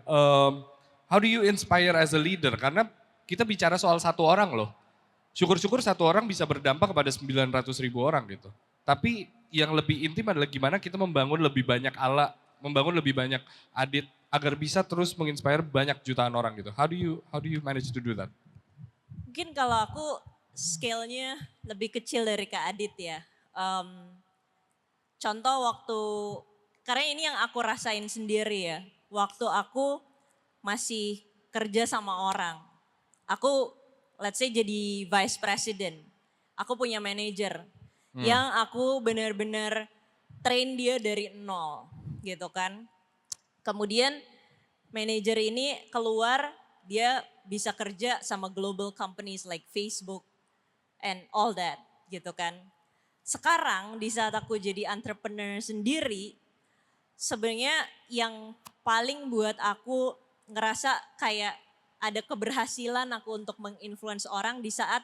Speaker 1: How do you inspire as a leader? Karena kita bicara soal satu orang loh. Syukur-syukur satu orang bisa berdampak kepada 900.000 orang gitu. Tapi yang lebih intim adalah gimana kita membangun lebih banyak Ala, membangun lebih banyak Adit agar bisa terus menginspire banyak jutaan orang gitu. How do you manage to do that?
Speaker 2: Mungkin kalau aku scale-nya lebih kecil dari Kak Adit ya. Contoh waktu, karena ini yang aku rasain sendiri ya. Waktu aku masih kerja sama orang. Aku let's say jadi vice president. Aku punya manager yang aku benar-benar train dia dari nol gitu kan. Kemudian manager ini keluar, dia bisa kerja sama global companies like Facebook and all that gitu kan. Sekarang di saat aku jadi entrepreneur sendiri, sebenarnya yang paling buat aku ngerasa kayak ada keberhasilan aku untuk menginfluence orang di saat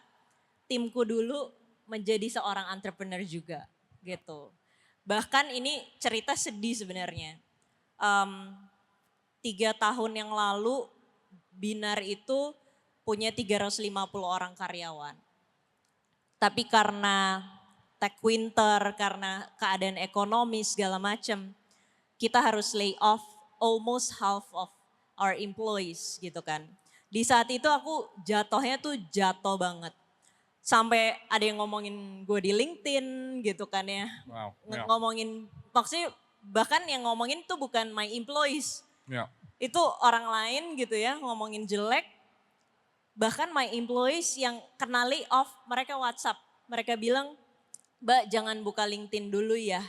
Speaker 2: timku dulu menjadi seorang entrepreneur juga gitu. Bahkan ini cerita sedih sebenarnya. 3 tahun yang lalu Binar itu punya 350 orang karyawan. Tapi karena tech winter, karena keadaan ekonomi segala macam, kita harus lay off almost half of our employees gitu kan. Di saat itu aku jatuhnya tuh jatuh banget. Sampai ada yang ngomongin gue di LinkedIn gitu kan ya.
Speaker 1: Wow.
Speaker 2: Ngomongin, maksudnya bahkan yang ngomongin tuh bukan my employees.
Speaker 1: Yeah.
Speaker 2: Itu orang lain gitu ya ngomongin jelek. Bahkan my employees yang kena lay off, mereka WhatsApp. Mereka bilang, Mbak jangan buka LinkedIn dulu ya.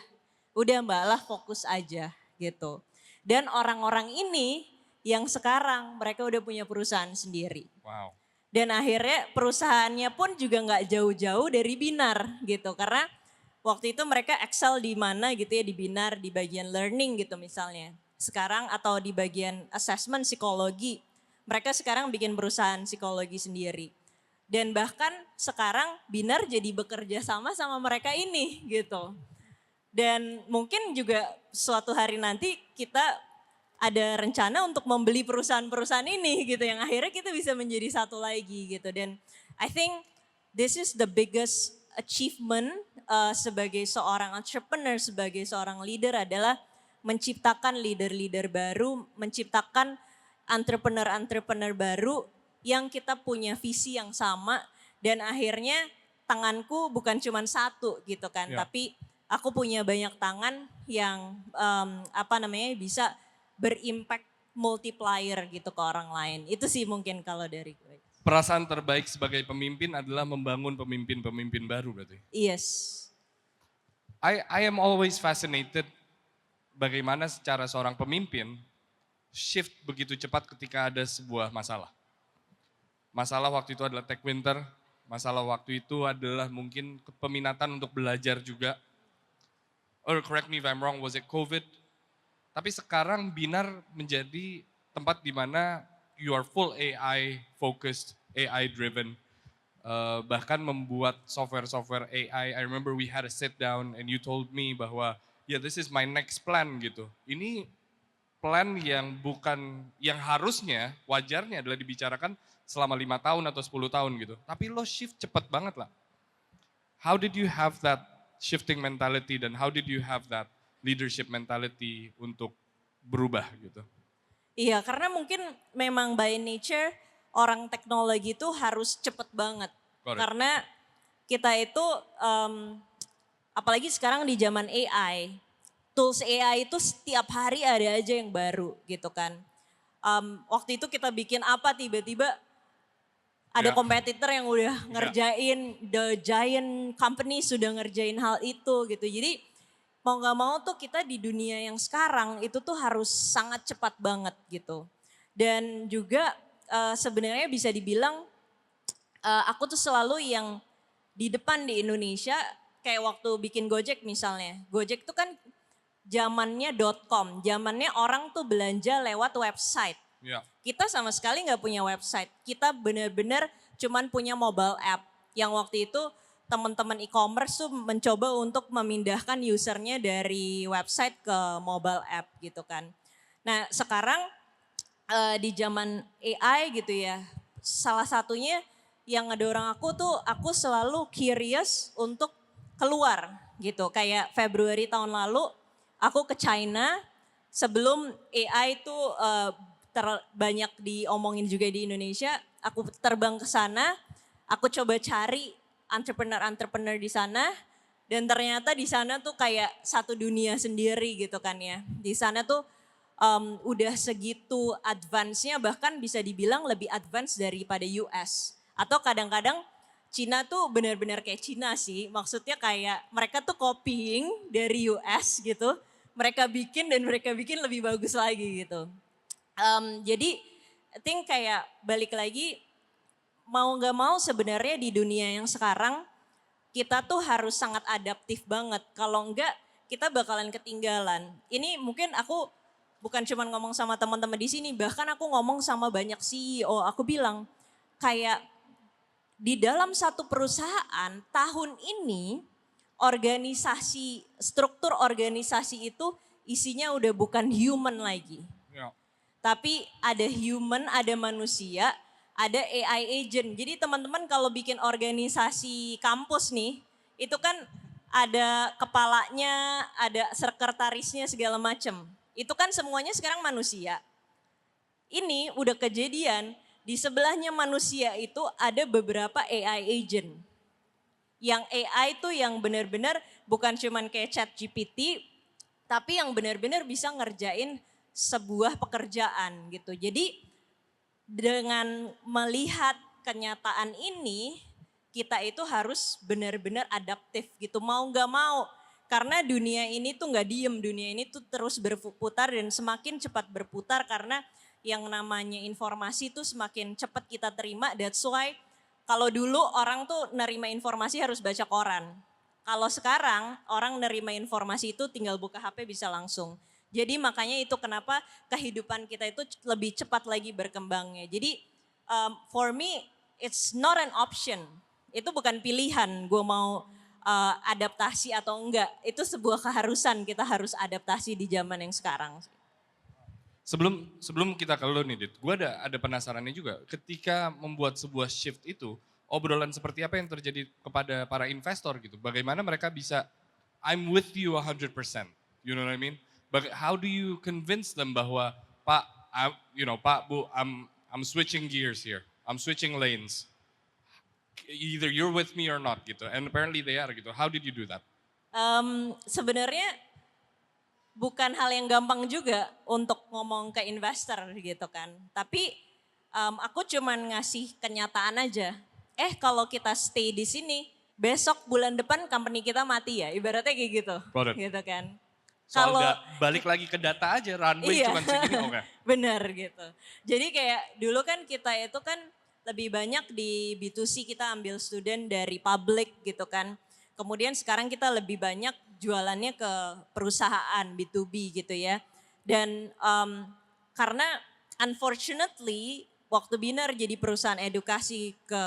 Speaker 2: Udah Mbak lah fokus aja gitu. Dan orang-orang ini yang sekarang mereka udah punya perusahaan sendiri.
Speaker 1: Wow.
Speaker 2: Dan akhirnya perusahaannya pun juga nggak jauh-jauh dari Binar gitu. Karena waktu itu mereka excel di mana gitu ya, di Binar, di bagian learning gitu misalnya. Sekarang atau di bagian assessment psikologi. Mereka sekarang bikin perusahaan psikologi sendiri. Dan bahkan sekarang Binar jadi bekerja sama mereka ini gitu. Dan mungkin juga suatu hari nanti kita ada rencana untuk membeli perusahaan-perusahaan ini gitu. Yang akhirnya kita bisa menjadi satu lagi gitu. Dan I think this is the biggest achievement sebagai seorang entrepreneur, sebagai seorang leader adalah menciptakan leader-leader baru, menciptakan entrepreneur-entrepreneur baru yang kita punya visi yang sama dan akhirnya tanganku bukan cuma satu gitu kan, tapi aku punya banyak tangan yang bisa berimpact multiplier gitu ke orang lain. Itu sih mungkin kalau dari gue.
Speaker 1: Perasaan terbaik sebagai pemimpin adalah membangun pemimpin-pemimpin baru berarti.
Speaker 2: Yes.
Speaker 1: I am always fascinated bagaimana secara seorang pemimpin shift begitu cepat ketika ada sebuah masalah. Masalah waktu itu adalah tech winter, masalah waktu itu adalah mungkin peminatan untuk belajar juga. Or correct me if I'm wrong, was it COVID? Tapi sekarang Binar menjadi tempat di mana you are full AI focused, AI driven. Bahkan membuat software AI. I remember we had a sit down and you told me bahwa this is my next plan gitu. Ini plan yang bukan, yang harusnya wajarnya adalah dibicarakan selama 5 tahun atau 10 tahun gitu. Tapi lo shift cepet banget lah. How did you have that shifting mentality dan how did you have that leadership mentality untuk berubah gitu?
Speaker 2: Iya, karena mungkin memang by nature orang teknologi itu harus cepet banget.
Speaker 1: Correct.
Speaker 2: Karena kita itu, apalagi sekarang di zaman AI, tools AI itu setiap hari ada aja yang baru gitu kan. Waktu itu kita bikin apa tiba-tiba ada kompetitor yang udah ngerjain, the giant company sudah ngerjain hal itu gitu. Jadi mau gak mau tuh kita di dunia yang sekarang itu tuh harus sangat cepat banget gitu. Dan juga sebenarnya bisa dibilang aku tuh selalu yang di depan di Indonesia, kayak waktu bikin Gojek misalnya. Gojek tuh kan zamannya .com, zamannya orang tuh belanja lewat website.
Speaker 1: Yeah.
Speaker 2: Kita sama sekali nggak punya website, kita benar-benar cuman punya mobile app. yang waktu itu teman-teman e-commerce tuh mencoba untuk memindahkan usernya dari website ke mobile app gitu kan. Nah sekarang di zaman AI gitu ya, salah satunya yang ngedorong aku tuh aku selalu curious untuk keluar gitu. Kayak Februari tahun lalu aku ke China sebelum AI itu banyak diomongin juga di Indonesia. Aku terbang ke sana, aku coba cari entrepreneur-entrepreneur di sana. Dan ternyata di sana tuh kayak satu dunia sendiri gitu kan ya. Di sana tuh udah segitu advance-nya, bahkan bisa dibilang lebih advance daripada US. Atau kadang-kadang Cina tuh benar-benar kayak Cina sih, maksudnya kayak mereka tuh copying dari US gitu, mereka bikin dan mereka bikin lebih bagus lagi gitu. Jadi I think kayak balik lagi, mau gak mau sebenarnya di dunia yang sekarang kita tuh harus sangat adaptif banget. Kalau enggak kita bakalan ketinggalan. Ini mungkin aku bukan cuma ngomong sama teman-teman di sini, bahkan aku ngomong sama banyak CEO. Aku bilang kayak di dalam satu perusahaan tahun ini struktur organisasi itu isinya udah bukan human lagi.
Speaker 1: Ya.
Speaker 2: Tapi ada human, ada manusia, ada AI agent. Jadi teman-teman kalau bikin organisasi kampus nih, itu kan ada kepalanya, ada sekretarisnya segala macam. Itu kan semuanya sekarang manusia. Ini udah kejadian, di sebelahnya manusia itu ada beberapa AI agent. Yang AI itu yang benar-benar bukan cuman kayak ChatGPT, tapi yang benar-benar bisa ngerjain sebuah pekerjaan gitu. Jadi dengan melihat kenyataan ini, kita itu harus benar-benar adaptif gitu, mau gak mau. Karena dunia ini tuh gak diem, dunia ini tuh terus berputar dan semakin cepat berputar karena yang namanya informasi tuh semakin cepat kita terima. That's why kalau dulu orang tuh nerima informasi harus baca koran. Kalau sekarang orang nerima informasi itu tinggal buka HP bisa langsung. Jadi makanya itu kenapa kehidupan kita itu lebih cepat lagi berkembangnya. Jadi for me it's not an option. Itu bukan pilihan gue mau adaptasi atau enggak. Itu sebuah keharusan, kita harus adaptasi di zaman yang sekarang.
Speaker 1: Sebelum kita ke lo nih Dit, gue ada penasarannya juga. Ketika membuat sebuah shift itu, obrolan seperti apa yang terjadi kepada para investor gitu. Bagaimana mereka bisa, I'm with you 100%, you know what I mean? But how do you convince them bahwa Pak, Pak, Bu, I'm switching gears here. I'm switching lanes. Either you're with me or not gitu. And apparently they are gitu. How did you do that?
Speaker 2: Sebenarnya bukan hal yang gampang juga untuk ngomong ke investor gitu kan. Tapi aku cuman ngasih kenyataan aja. Kalau kita stay di sini, besok bulan depan company kita mati ya. Ibaratnya kayak gitu. Gitu kan.
Speaker 1: Kalau balik lagi ke data aja, runway cuma segini oke.
Speaker 2: Benar gitu. Jadi kayak dulu kan kita itu kan lebih banyak di B2C, kita ambil student dari public gitu kan. Kemudian sekarang kita lebih banyak jualannya ke perusahaan B2B gitu ya. Dan karena unfortunately waktu Binar jadi perusahaan edukasi ke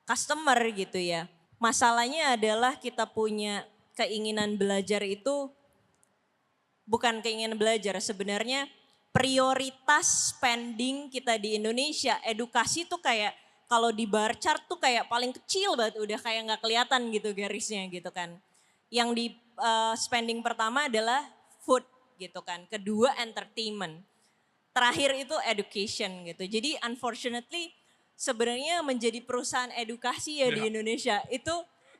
Speaker 2: customer gitu ya. Masalahnya adalah kita punya keinginan belajar itu bukan keinginan belajar, sebenarnya prioritas spending kita di Indonesia, edukasi tuh kayak kalau di bar chart tuh kayak paling kecil banget, udah kayak nggak kelihatan gitu garisnya gitu kan. Yang di spending pertama adalah food gitu kan, kedua entertainment, terakhir itu education gitu. Jadi unfortunately sebenarnya menjadi perusahaan edukasi ya di Indonesia itu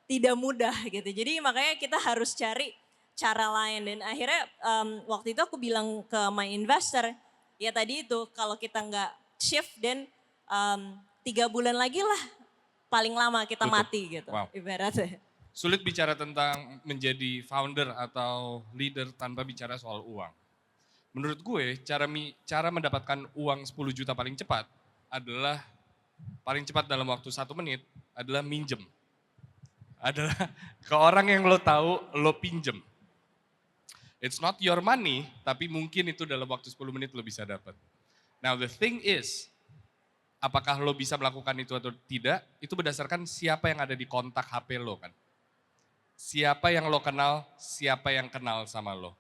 Speaker 2: tidak mudah gitu. Jadi makanya kita harus cari cara lain dan akhirnya waktu itu aku bilang ke my investor, ya tadi itu kalau kita nggak shift dan 3 bulan lagi lah paling lama kita mati gitu.
Speaker 1: Wow.
Speaker 2: Ibaratnya.
Speaker 1: Sulit bicara tentang menjadi founder atau leader tanpa bicara soal uang. Menurut gue cara mendapatkan uang 10 juta paling cepat adalah paling cepat dalam waktu 1 menit adalah minjem. Adalah ke orang yang lo tahu, lo pinjem. It's not your money, tapi mungkin itu dalam waktu 10 menit lo bisa dapat. Now the thing is, apakah lo bisa melakukan itu atau tidak, itu berdasarkan siapa yang ada di kontak HP lo kan. Siapa yang lo kenal, siapa yang kenal sama lo.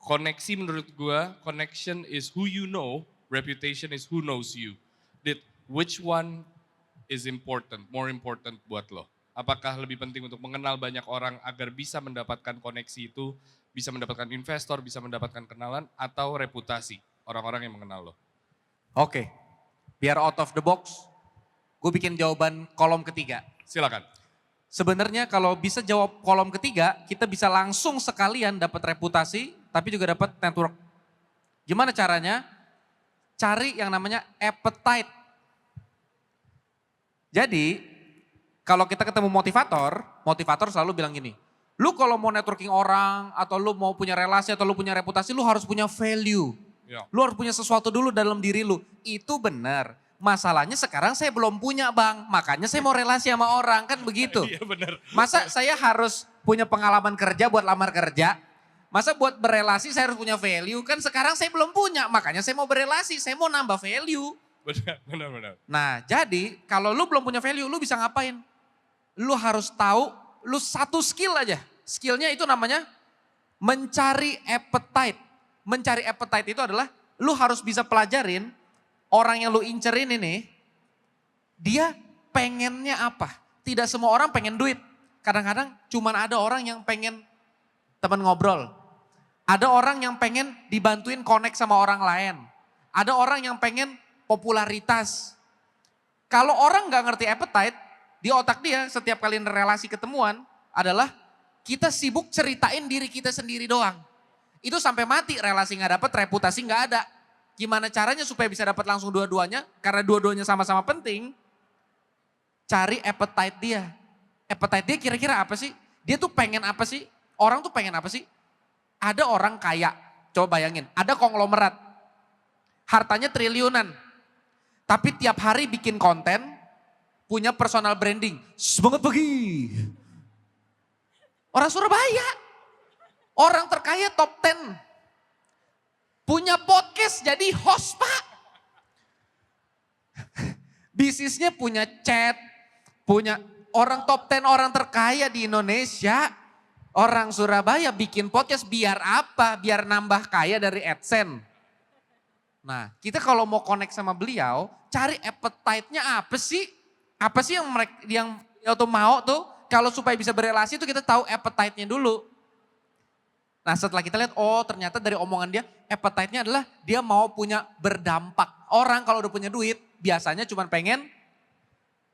Speaker 1: Koneksi menurut gue, connection is who you know, reputation is who knows you. Which one is important, more important buat lo? Apakah lebih penting untuk mengenal banyak orang agar bisa mendapatkan koneksi itu, bisa mendapatkan investor, bisa mendapatkan kenalan, atau reputasi orang-orang yang mengenal lo?
Speaker 3: Oke, biar out of the box, gue bikin jawaban kolom ketiga.
Speaker 1: Silakan.
Speaker 3: Sebenarnya kalau bisa jawab kolom ketiga, kita bisa langsung sekalian dapat reputasi, tapi juga dapat network. Gimana caranya? Cari yang namanya appetite. Jadi, kalau kita ketemu motivator selalu bilang gini, lu kalau mau networking orang, atau lu mau punya relasi, atau lu punya reputasi, lu harus punya value.
Speaker 1: Ya.
Speaker 3: Lu harus punya sesuatu dulu dalam diri lu. Itu benar. Masalahnya sekarang saya belum punya bang, makanya saya mau relasi sama orang, kan begitu.
Speaker 1: Iya benar.
Speaker 3: Masa saya harus punya pengalaman kerja buat lamar kerja? Masa buat berelasi saya harus punya value? Kan sekarang saya belum punya, makanya saya mau berelasi, saya mau nambah value.
Speaker 1: Benar.
Speaker 3: Nah jadi kalau lu belum punya value, lu bisa ngapain? Lu harus tahu, lu satu skill aja. Skillnya itu namanya mencari appetite. Mencari appetite itu adalah lu harus bisa pelajarin orang yang lu incerin ini, dia pengennya apa. Tidak semua orang pengen duit. Kadang-kadang cuman ada orang yang pengen teman ngobrol. Ada orang yang pengen dibantuin connect sama orang lain. Ada orang yang pengen popularitas. Kalau orang gak ngerti appetite, di otak dia setiap kali relasi ketemuan adalah kita sibuk ceritain diri kita sendiri doang. Itu sampai mati, relasi gak dapet, reputasi gak ada. Gimana caranya supaya bisa dapat langsung dua-duanya? Karena dua-duanya sama-sama penting. Cari appetite dia. Appetite dia kira-kira apa sih? Dia tuh pengen apa sih? Orang tuh pengen apa sih? Ada orang kaya, coba bayangin, ada konglomerat. Hartanya triliunan. Tapi tiap hari bikin konten, punya personal branding. Semangat pagi. Orang Surabaya. Orang terkaya top 10. Punya podcast jadi host pak. Bisnisnya punya chat. Punya orang top 10 orang terkaya di Indonesia. Orang Surabaya bikin podcast biar apa? Biar nambah kaya dari AdSense. Nah kita kalau mau connect sama beliau, cari appetite-nya apa sih? Apa sih yang mereka yang tuh mau tuh? Kalau supaya bisa berelasi itu kita tahu appetite-nya dulu. Nah setelah kita lihat, oh ternyata dari omongan dia, appetite-nya adalah dia mau punya berdampak. Orang kalau udah punya duit, biasanya cuma pengen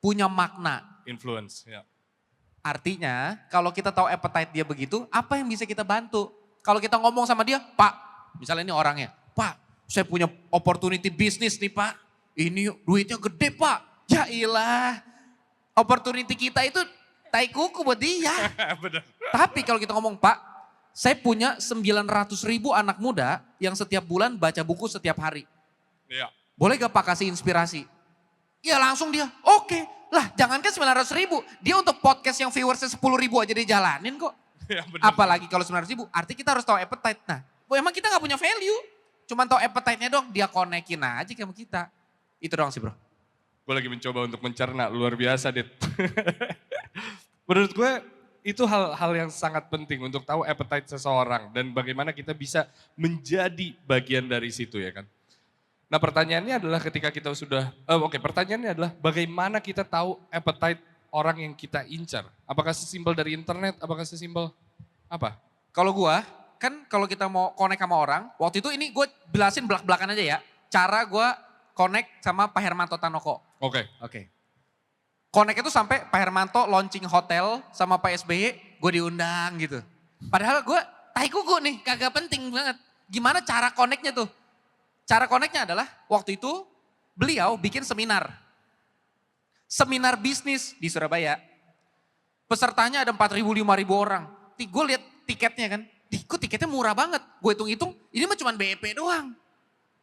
Speaker 3: punya makna.
Speaker 1: Influence, ya.
Speaker 3: Artinya kalau kita tahu appetite dia begitu, apa yang bisa kita bantu? Kalau kita ngomong sama dia, Pak, misalnya ini orangnya, Pak saya punya opportunity bisnis nih Pak, ini duitnya gede Pak. Ya ilah, opportunity kita itu tai kuku buat dia.
Speaker 1: Benar.
Speaker 3: Tapi kalau kita ngomong, Pak saya punya 900.000 anak muda yang setiap bulan baca buku setiap hari.
Speaker 1: Iya.
Speaker 3: Boleh gak Pak kasih inspirasi? Ya langsung dia, oke. Lah jangankan 900.000, dia untuk podcast yang viewersnya 10.000 aja dia jalanin kok.
Speaker 1: Ya, benar.
Speaker 3: Apalagi kalau 900.000, artinya kita harus tahu appetite. Nah, emang kita gak punya value, cuman tahu appetite-nya dong, dia konekin aja sama kita. Itu doang sih bro.
Speaker 1: Gue lagi mencoba untuk mencerna, luar biasa Dit. Menurut gue itu hal-hal yang sangat penting untuk tahu appetite seseorang dan bagaimana kita bisa menjadi bagian dari situ ya kan. Nah pertanyaannya adalah ketika kita sudah, pertanyaannya adalah bagaimana kita tahu appetite orang yang kita incar? Apakah sesimpel dari internet, apakah sesimpel apa?
Speaker 3: Kalau gua, kan kalau kita mau connect sama orang, waktu itu ini gue jelasin belak-belakan aja ya. Cara gua connect sama Pak Hermanto Tanoko.
Speaker 1: Oke.
Speaker 3: Connect itu sampai Pak Hermanto launching hotel sama Pak SBY, gue diundang gitu. Padahal gue tai kuku nih, kagak penting banget. Gimana cara connectnya tuh? Cara connectnya adalah waktu itu beliau bikin seminar. Seminar bisnis di Surabaya. Pesertanya ada 4.000, 5.000 orang. Gue lihat tiketnya kan, kok tiketnya murah banget. Gue hitung-hitung, ini mah cuma BEP doang.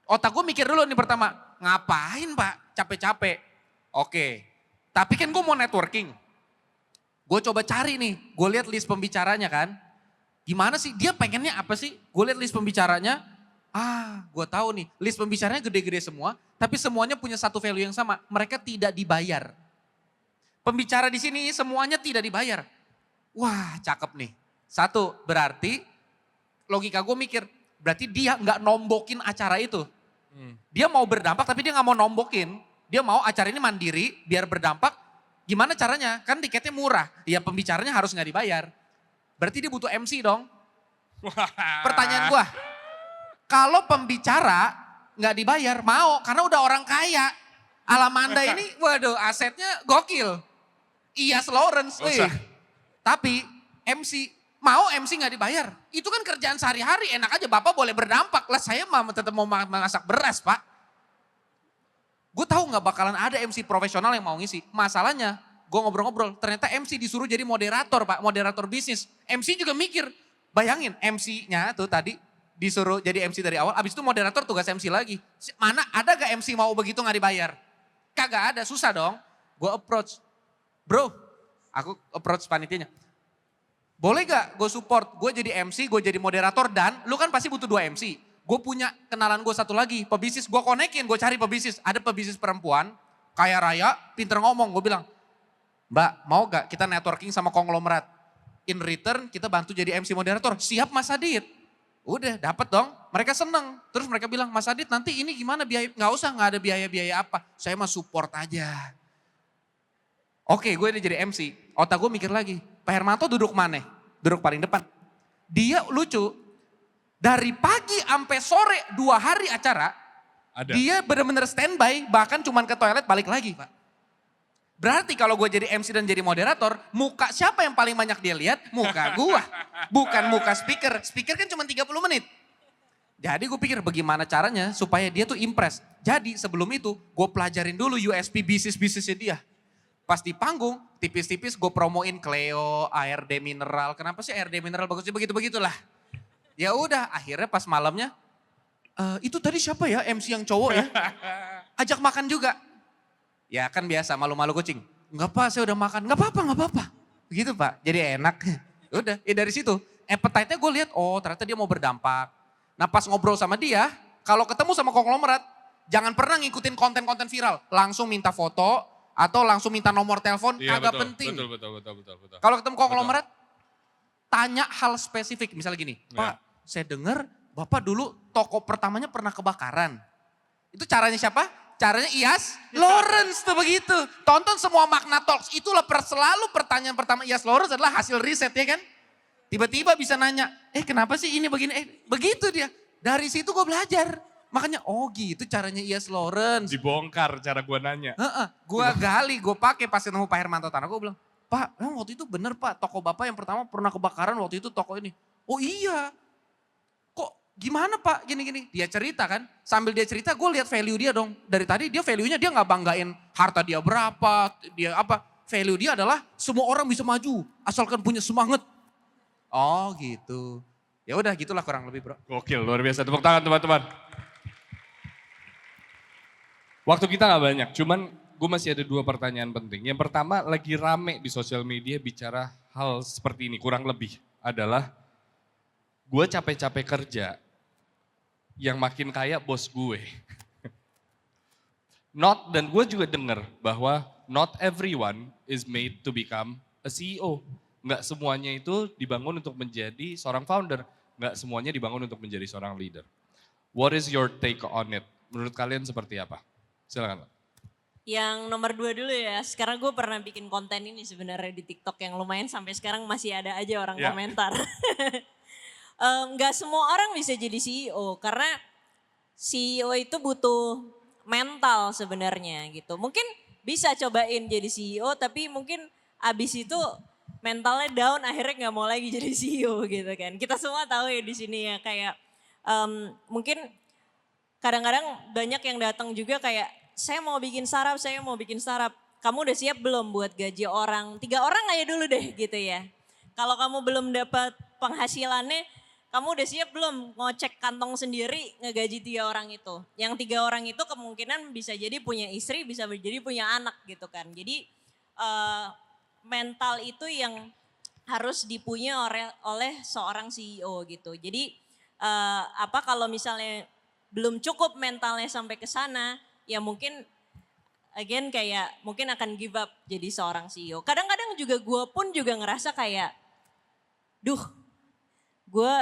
Speaker 3: Otak gue mikir dulu nih pertama, ngapain Pak capek-capek? Oke, tapi kan gue mau networking. Gue coba cari nih, gue lihat list pembicaranya kan. Gimana sih, dia pengennya apa sih? Gue lihat list pembicaranya, Gue tahu nih, list pembicaranya gede-gede semua, tapi semuanya punya satu value yang sama, mereka tidak dibayar. Pembicara di sini semuanya tidak dibayar. Wah, cakep nih. Satu, berarti logika gue mikir, berarti dia nggak nombokin acara itu. Dia mau berdampak tapi dia nggak mau nombokin. Dia mau acara ini mandiri, biar berdampak. Gimana caranya? Kan tiketnya murah. Ya pembicaranya harus nggak dibayar. Berarti dia butuh MC dong. Pertanyaan gue, kalau pembicara nggak dibayar, mau karena udah orang kaya. Alamanda ini, waduh asetnya gokil. Iyas Lawrence, tapi MC, mau MC nggak dibayar. Itu kan kerjaan sehari-hari, enak aja Bapak boleh berdampak. Lah saya mah tetap mau masak beras Pak. Gue tahu nggak bakalan ada MC profesional yang mau ngisi. Masalahnya, gue ngobrol-ngobrol, ternyata MC disuruh jadi moderator Pak, moderator bisnis. MC juga mikir, bayangin MC-nya tuh tadi disuruh jadi MC dari awal, abis itu moderator tugas MC lagi. Mana ada gak MC mau begitu nggak dibayar? Kagak ada, susah dong. Gue approach, bro, aku approach panitianya. Boleh gak gue support, gue jadi MC, gue jadi moderator dan lu kan pasti butuh 2 MC. Gue punya kenalan gue satu lagi, pebisnis, gue konekin, gue cari pebisnis. Ada pebisnis perempuan, kaya raya, pinter ngomong. Gue bilang, Mbak mau gak kita networking sama konglomerat? In return kita bantu jadi MC moderator, siap Mas Adit. Udah dapat dong, mereka seneng. Terus mereka bilang, Mas Adit nanti ini gimana biaya? Gak usah, gak ada biaya-biaya apa. Saya mah support aja. Oke, gue ini jadi MC. Otak gue mikir lagi, Pak Hermanto duduk mana? Duduk paling depan. Dia lucu, dari pagi sampai sore 2 hari acara, dia benar-benar standby, bahkan cuman ke toilet balik lagi Pak. Berarti kalau gue jadi MC dan jadi moderator, muka siapa yang paling banyak dia lihat? Muka gue, bukan muka speaker. Speaker kan cuma 30 menit. Jadi gue pikir bagaimana caranya supaya dia tuh impress. Jadi sebelum itu gue pelajarin dulu USP bisnisnya dia. Pas di panggung, tipis-tipis gue promoin Cleo, ARD Mineral. Kenapa sih ARD Mineral bagusnya begitu-begitulah. Ya udah, akhirnya pas malamnya, itu tadi siapa ya MC yang cowok ya? Ajak makan juga. Ya kan biasa malu-malu kucing. Enggak Pak, saya udah makan. Enggak apa-apa. Begitu Pak, jadi enak. Udah, ya dari situ. Appetite-nya gue lihat, oh ternyata dia mau berdampak. Nah pas ngobrol sama dia, kalau ketemu sama konglomerat, jangan pernah ngikutin konten-konten viral. Langsung minta foto, atau langsung minta nomor telepon, agak penting.
Speaker 1: Betul.
Speaker 3: Kalau ketemu konglomerat, tanya hal spesifik. Misalnya gini, Pak saya dengar Bapak dulu toko pertamanya pernah kebakaran. Itu caranya siapa? Caranya Iyas Lawrence tuh begitu. Tonton semua Magna Talks, itulah selalu pertanyaan pertama Iyas Lawrence adalah hasil riset ya kan. Tiba-tiba bisa nanya, kenapa sih ini begini, begitu dia. Dari situ gue belajar. Makanya oh gitu caranya Iyas Lawrence.
Speaker 1: Dibongkar cara gue nanya.
Speaker 3: Gue gali, gue pakai pas ketemu Pak Hermanto Tanah. Gue bilang, Pak waktu itu bener Pak, toko Bapak yang pertama pernah kebakaran waktu itu toko ini. Oh iya, gimana Pak gini-gini. Dia cerita kan, sambil dia cerita gue lihat value dia dong. Dari tadi dia value-nya dia gak banggain harta dia berapa, dia apa. Value dia adalah semua orang bisa maju, asalkan punya semangat. Oh gitu. Ya udah gitulah kurang lebih bro.
Speaker 1: Gokil, luar biasa. Tepuk tangan teman-teman. Waktu kita gak banyak, cuman gue masih ada 2 pertanyaan penting. Yang pertama lagi rame di sosial media bicara hal seperti ini, kurang lebih adalah gue capek-capek kerja, yang makin kaya bos gue. Dan gue juga dengar bahwa not everyone is made to become a CEO. Nggak semuanya itu dibangun untuk menjadi seorang founder. Nggak semuanya dibangun untuk menjadi seorang leader. What is your take on it? Menurut kalian seperti apa? Silakan.
Speaker 2: Yang nomor 2 dulu ya, sekarang gue pernah bikin konten ini sebenarnya di TikTok yang lumayan sampai sekarang masih ada aja orang komentar. Nggak semua orang bisa jadi CEO karena CEO itu butuh mental sebenarnya gitu. Mungkin bisa cobain jadi CEO tapi mungkin abis itu mentalnya down akhirnya nggak mau lagi jadi CEO gitu kan. Kita semua tahu ya di sini ya kayak mungkin kadang-kadang banyak yang datang juga kayak saya mau bikin startup. Kamu udah siap belum buat gaji orang? 3 orang aja dulu deh gitu ya. Kalau kamu belum dapat penghasilannya, kamu udah siap belum ngecek kantong sendiri ngegaji 3 orang itu. Yang 3 orang itu kemungkinan bisa jadi punya istri, bisa jadi punya anak gitu kan. Jadi mental itu yang harus dipunya oleh seorang CEO gitu. Jadi apa kalau misalnya belum cukup mentalnya sampai ke sana, ya mungkin again kayak mungkin akan give up jadi seorang CEO. Kadang-kadang juga gue pun juga ngerasa kayak, duh gue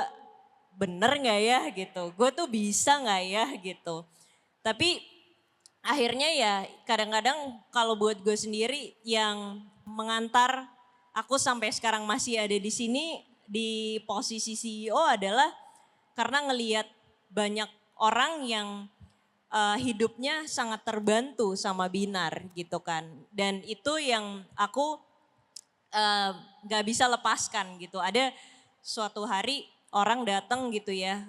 Speaker 2: bener gak ya gitu, gue tuh bisa gak ya gitu. Tapi akhirnya ya kadang-kadang kalau buat gue sendiri yang mengantar aku sampai sekarang masih ada di sini di posisi CEO adalah karena ngelihat banyak orang yang hidupnya sangat terbantu sama Binar gitu kan. Dan itu yang aku gak bisa lepaskan gitu. Ada suatu hari orang datang gitu ya,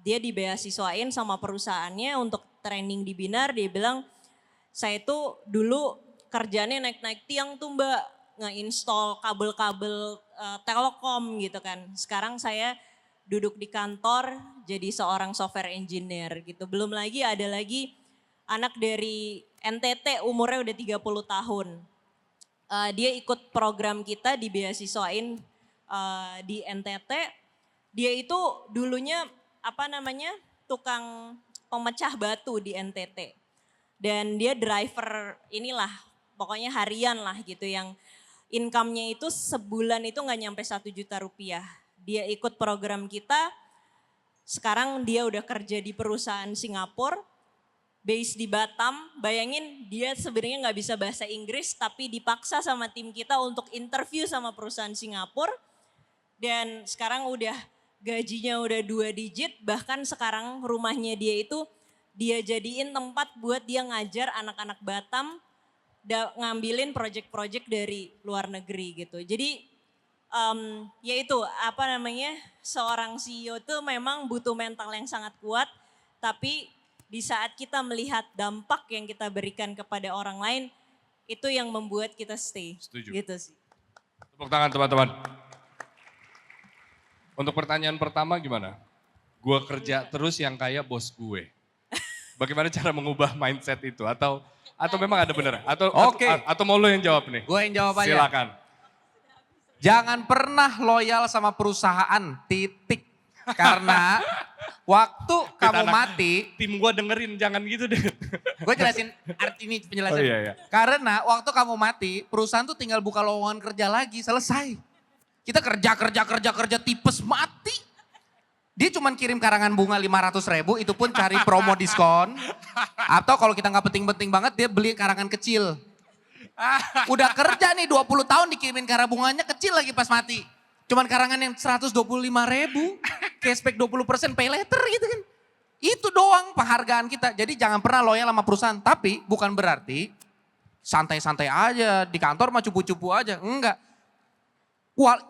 Speaker 2: dia dibeasiswain sama perusahaannya untuk training di Binar, dia bilang saya itu dulu kerjanya naik-naik tiang tuh mbak, nge-install kabel-kabel telekom gitu kan. Sekarang saya duduk di kantor jadi seorang software engineer gitu. Belum lagi ada lagi anak dari NTT umurnya udah 30 tahun. Dia ikut program kita dibeasiswain di NTT. Dia itu dulunya apa namanya tukang pemecah batu di NTT. Dan dia driver inilah pokoknya harian lah gitu yang income-nya itu sebulan itu nggak nyampe 1 juta rupiah. Dia ikut program kita, sekarang dia udah kerja di perusahaan Singapura, base di Batam. Bayangin dia sebenarnya nggak bisa bahasa Inggris tapi dipaksa sama tim kita untuk interview sama perusahaan Singapura. Dan sekarang udah gajinya udah 2 digit, bahkan sekarang rumahnya dia itu dia jadiin tempat buat dia ngajar anak-anak Batam, ngambilin project-project dari luar negeri gitu. Jadi ya itu apa namanya seorang CEO tuh memang butuh mental yang sangat kuat, tapi di saat kita melihat dampak yang kita berikan kepada orang lain, itu yang membuat kita stay.
Speaker 1: Setuju.
Speaker 2: Gitu sih.
Speaker 1: Tepuk tangan teman-teman. Untuk pertanyaan pertama gimana? Gue kerja terus yang kaya bos gue. Bagaimana cara mengubah mindset itu? Atau memang ada benar?
Speaker 3: Oke.
Speaker 1: Atau mau lo yang jawab nih?
Speaker 3: Gue yang jawab aja.
Speaker 1: Silakan.
Speaker 3: Jangan pernah loyal sama perusahaan, titik. Karena waktu kamu mati,
Speaker 1: Tim gue dengerin, jangan gitu deh.
Speaker 3: gue jelasin arti ini penjelasan.
Speaker 1: Oh iya.
Speaker 3: Karena waktu kamu mati, perusahaan tuh tinggal buka lowongan kerja lagi, selesai. Kita kerja, tipes mati. Dia cuman kirim karangan bunga 500.000, itu pun cari promo diskon. Atau kalau kita nggak penting-penting banget, dia beli karangan kecil. Udah kerja nih 20 tahun dikirimin karangan bunganya kecil lagi pas mati. Cuman karangan yang 125.000, cashback 20%, pay later gitu kan. Itu doang penghargaan kita. Jadi jangan pernah loyal sama perusahaan. Tapi bukan berarti santai-santai aja, di kantor mah cupu-cupu aja. Enggak.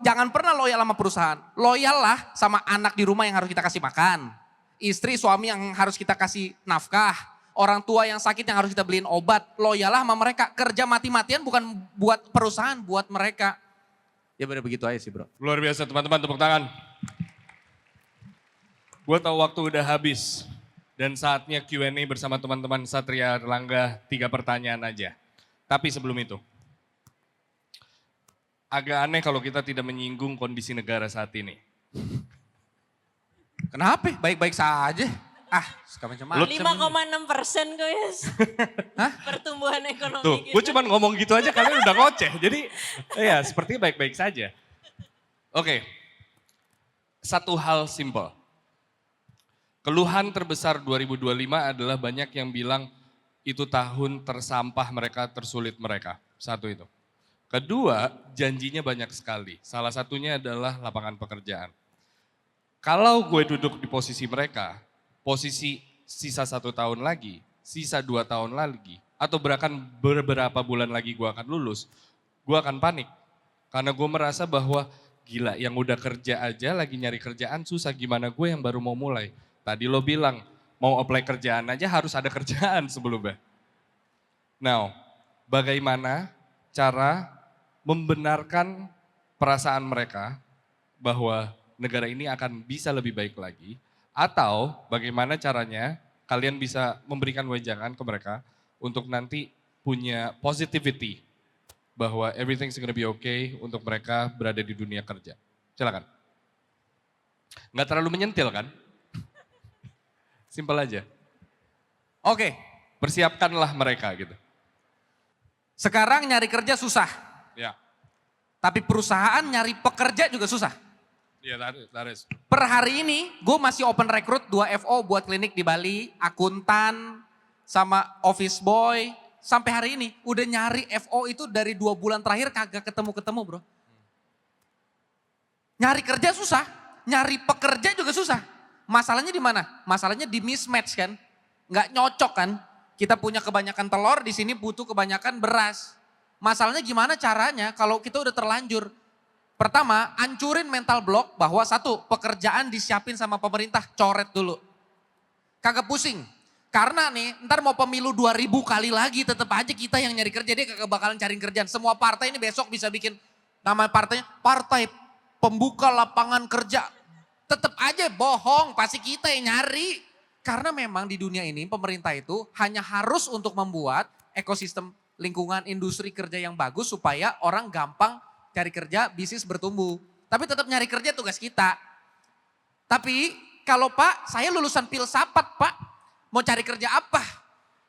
Speaker 3: Jangan pernah loyal sama perusahaan. Loyal lah sama anak di rumah yang harus kita kasih makan. Istri, suami yang harus kita kasih nafkah. Orang tua yang sakit yang harus kita beliin obat. Loyal lah sama mereka. Kerja mati-matian bukan buat perusahaan, buat mereka. Ya bener begitu aja sih bro.
Speaker 1: Luar biasa teman-teman, tepuk tangan. Gue tahu waktu udah habis. Dan saatnya Q&A bersama teman-teman Satria Erlangga, 3 pertanyaan aja. Tapi sebelum itu. Agak aneh kalau kita tidak menyinggung kondisi negara saat ini.
Speaker 3: Kenapa? Baik-baik saja. Sekarang macam
Speaker 2: 5,6% kok ya. Pertumbuhan ekonomi
Speaker 1: Tuh,
Speaker 2: kita.
Speaker 1: gue cuma ngomong gitu aja kalian udah ngoceh. Jadi ya seperti baik-baik saja. Oke, satu hal simple. Keluhan terbesar 2025 adalah banyak yang bilang itu tahun tersampah mereka, tersulit mereka. Satu itu. Kedua, janjinya banyak sekali. Salah satunya adalah lapangan pekerjaan. Kalau gue duduk di posisi mereka, posisi sisa 1 tahun lagi, sisa 2 tahun lagi, atau bahkan beberapa bulan lagi gue akan lulus, gue akan panik. Karena gue merasa bahwa gila yang udah kerja aja lagi nyari kerjaan susah, gimana gue yang baru mau mulai. Tadi lo bilang mau apply kerjaan aja harus ada kerjaan sebelumnya. Now, bagaimana cara membenarkan perasaan mereka bahwa negara ini akan bisa lebih baik lagi, atau bagaimana caranya kalian bisa memberikan wejangan ke mereka untuk nanti punya positivity bahwa everything's gonna be okay untuk mereka berada di dunia kerja. Silakan. Nggak terlalu menyentil kan? Simpel aja.
Speaker 3: Oke,
Speaker 1: Persiapkanlah mereka gitu.
Speaker 3: sekarang nyari kerja susah.
Speaker 1: Ya,
Speaker 3: Tapi perusahaan nyari pekerja juga susah.
Speaker 1: iya taris.
Speaker 3: Per hari ini gue masih open recruit 2 FO buat klinik di Bali, akuntan, sama office boy. Sampai hari ini udah nyari FO itu dari 2 bulan terakhir kagak ketemu-ketemu bro. Nyari kerja susah, nyari pekerja juga susah. Masalahnya di mana? Masalahnya di mismatch kan. Nggak nyocok kan. Kita punya kebanyakan telur, di sini butuh kebanyakan beras. Masalahnya gimana caranya kalau kita udah terlanjur. Pertama, ancurin mental block bahwa satu, pekerjaan disiapin sama pemerintah, coret dulu. Kagak pusing. Karena nih, ntar mau pemilu 2000 kali lagi tetap aja kita yang nyari kerja, dia kagak bakalan cari kerjaan. Semua partai ini besok bisa bikin nama partainya, partai pembuka lapangan kerja. Tetap aja bohong, pasti kita yang nyari. Karena memang di dunia ini pemerintah itu hanya harus untuk membuat ekosistem lingkungan industri kerja yang bagus supaya orang gampang cari kerja, bisnis bertumbuh. Tapi tetap nyari kerja tugas kita. Tapi kalau Pak, saya lulusan filsafat Pak, mau cari kerja apa?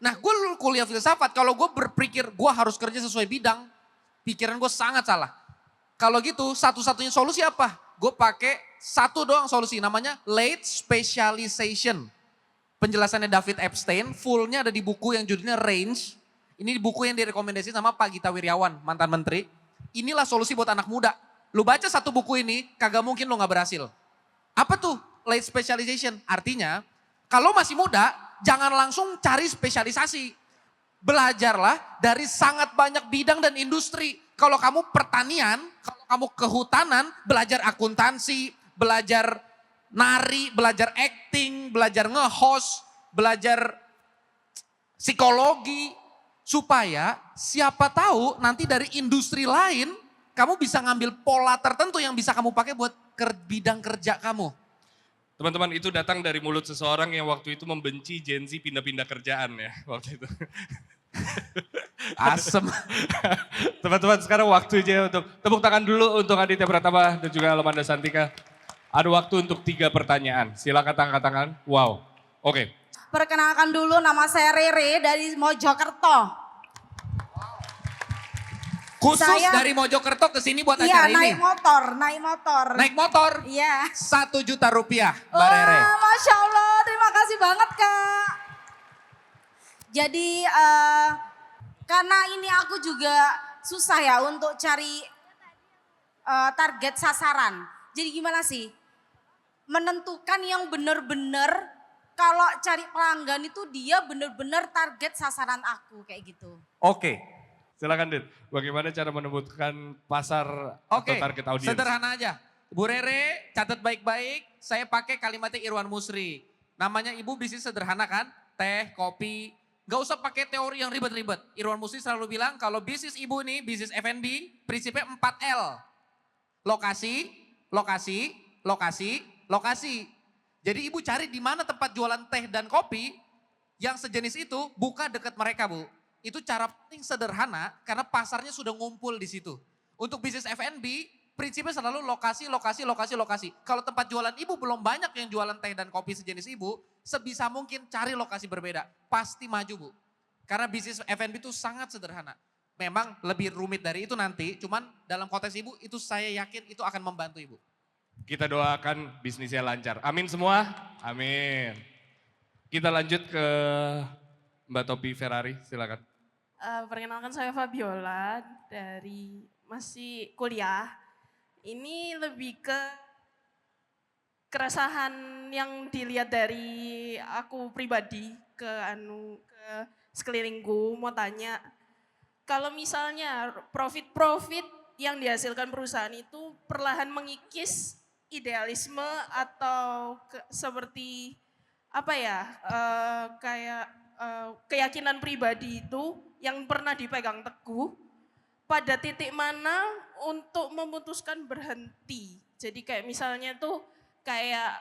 Speaker 3: Nah gue kuliah filsafat, kalau gue berpikir gue harus kerja sesuai bidang, pikiran gue sangat salah. Kalau gitu satu-satunya solusi apa? Gue pakai satu doang solusi namanya late specialization. Penjelasannya David Epstein, fullnya ada di buku yang judulnya Range. Ini buku yang direkomendasi sama Pak Gita Wirjawan, mantan menteri. Inilah solusi buat anak muda. Lu baca satu buku ini, kagak mungkin lu gak berhasil. Apa tuh late specialization? Artinya, kalau masih muda, jangan langsung cari spesialisasi. Belajarlah dari sangat banyak bidang dan industri. Kalau kamu pertanian, kalau kamu kehutanan, belajar akuntansi, belajar nari, belajar acting, belajar nge-host, belajar psikologi. Supaya siapa tahu nanti dari industri lain kamu bisa ngambil pola tertentu yang bisa kamu pakai buat bidang kerja kamu.
Speaker 1: Teman-teman itu datang dari mulut seseorang yang waktu itu membenci Gen Z pindah-pindah kerjaan ya waktu itu.
Speaker 3: Asem.
Speaker 1: Teman-teman sekarang waktunya untuk tepuk tangan dulu untuk Aditya Pratama dan juga Lemanda Santika. Ada waktu untuk 3 pertanyaan. Silakan angkat tangan. Wow. Oke.
Speaker 4: Perkenalkan dulu, nama saya Rere dari Mojokerto.
Speaker 3: Khusus
Speaker 4: Saya-
Speaker 3: dari Mojokerto ke sini buat
Speaker 4: Iya,
Speaker 3: acara ini.
Speaker 4: naik motor, naik motor.
Speaker 3: Naik motor.
Speaker 4: Iya.
Speaker 3: 1 juta rupiah Mbak Rere.
Speaker 4: Wah, Masya Allah, terima kasih banget Kak. Jadi karena ini aku juga susah ya untuk cari target sasaran. Jadi gimana sih? Menentukan yang benar-benar kalau cari pelanggan itu dia benar-benar target sasaran aku kayak gitu.
Speaker 3: Oke.
Speaker 1: Silakan Dit. Bagaimana cara menemukan pasar atau
Speaker 3: Oke,
Speaker 1: target audiens?
Speaker 3: sederhana aja. Bu Rere, catat baik-baik, saya pakai kalimatnya Irwan Musri. Namanya ibu bisnis sederhana kan? Teh, kopi, gak usah pakai teori yang ribet-ribet. Irwan Musri selalu bilang kalau bisnis ibu ini, bisnis F&B, prinsipnya 4L. Lokasi, lokasi, lokasi, lokasi. Jadi ibu cari di mana tempat jualan teh dan kopi yang sejenis itu, buka dekat mereka Bu. Itu cara paling sederhana karena pasarnya sudah ngumpul di situ. Untuk bisnis F&B, prinsipnya selalu lokasi, lokasi, lokasi, lokasi. Kalau tempat jualan ibu belum banyak yang jualan teh dan kopi sejenis ibu, sebisa mungkin cari lokasi berbeda. Pasti maju Bu. Karena bisnis F&B itu sangat sederhana. Memang lebih rumit dari itu nanti, cuman dalam konteks ibu itu saya yakin itu akan membantu ibu.
Speaker 1: Kita doakan bisnisnya lancar. Amin semua? Amin. Kita lanjut ke Mbak Topi Ferrari, silakan.
Speaker 5: Perkenalkan saya Fabiola dari masih kuliah. Ini lebih ke keresahan yang dilihat dari aku pribadi ke sekelilingku. Mau tanya, kalau misalnya profit yang dihasilkan perusahaan itu perlahan mengikis idealisme atau seperti apa ya, kayak keyakinan pribadi itu yang pernah dipegang teguh, pada titik mana untuk memutuskan berhenti. Jadi kayak misalnya tuh kayak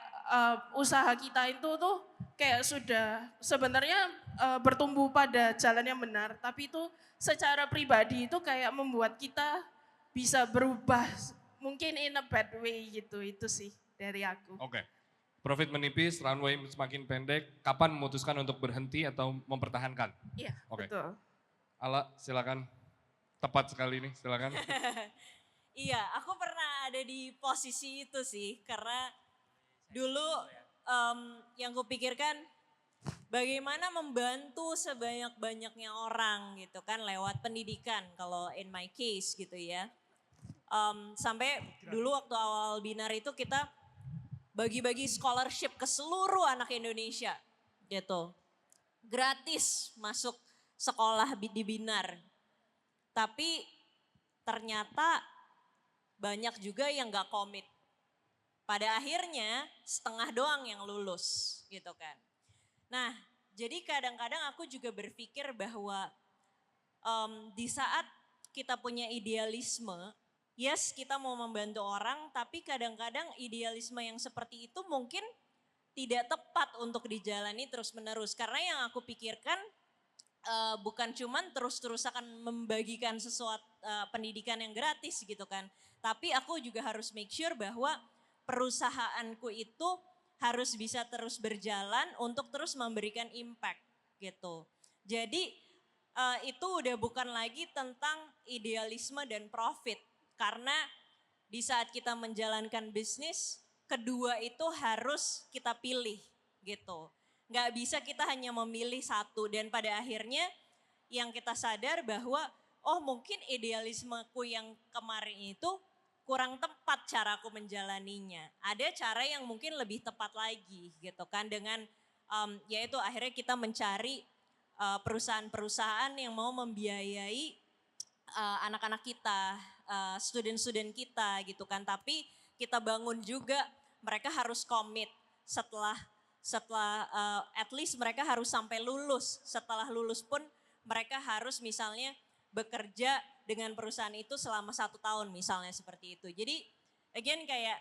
Speaker 5: usaha kita itu tuh kayak sudah sebenarnya bertumbuh pada jalan yang benar, tapi itu secara pribadi itu kayak membuat kita bisa berubah mungkin in a bad way gitu, itu sih. dari aku.
Speaker 1: Oke. Profit menipis, runway semakin pendek. Kapan memutuskan untuk berhenti atau mempertahankan?
Speaker 5: Iya,
Speaker 1: Oke.
Speaker 5: betul.
Speaker 1: Ala, silakan. Tepat sekali nih, silakan.
Speaker 2: Iya, aku pernah ada di posisi itu sih, karena dulu yang kupikirkan bagaimana membantu sebanyak-banyaknya orang gitu kan lewat pendidikan kalau in my case gitu ya. Sampai dulu waktu awal Binar itu kita bagi-bagi scholarship ke seluruh anak Indonesia gitu. Gratis masuk sekolah di Binar. Tapi ternyata banyak juga yang gak komit. Pada akhirnya setengah doang yang lulus gitu kan. Nah jadi kadang-kadang aku juga berpikir bahwa di saat kita punya idealisme, yes kita mau membantu orang tapi kadang-kadang idealisme yang seperti itu mungkin tidak tepat untuk dijalani terus-menerus. Karena yang aku pikirkan bukan cuman terus-terus akan membagikan sesuatu pendidikan yang gratis gitu kan. Tapi aku juga harus make sure bahwa perusahaanku itu harus bisa terus berjalan untuk terus memberikan impact gitu. Jadi itu udah bukan lagi tentang idealisme dan profit. Karena di saat kita menjalankan bisnis, kedua itu harus kita pilih gitu. Nggak bisa kita hanya memilih satu dan pada akhirnya yang kita sadar bahwa oh mungkin idealismeku yang kemarin itu kurang tepat cara aku menjalaninya. Ada cara yang mungkin lebih tepat lagi gitu kan dengan yaitu akhirnya kita mencari perusahaan-perusahaan yang mau membiayai anak-anak kita, student-student kita gitu kan. Tapi kita bangun juga mereka harus komit setelah at least mereka harus sampai lulus. Setelah lulus pun mereka harus misalnya bekerja dengan perusahaan itu selama 1 tahun misalnya seperti itu. Jadi again kayak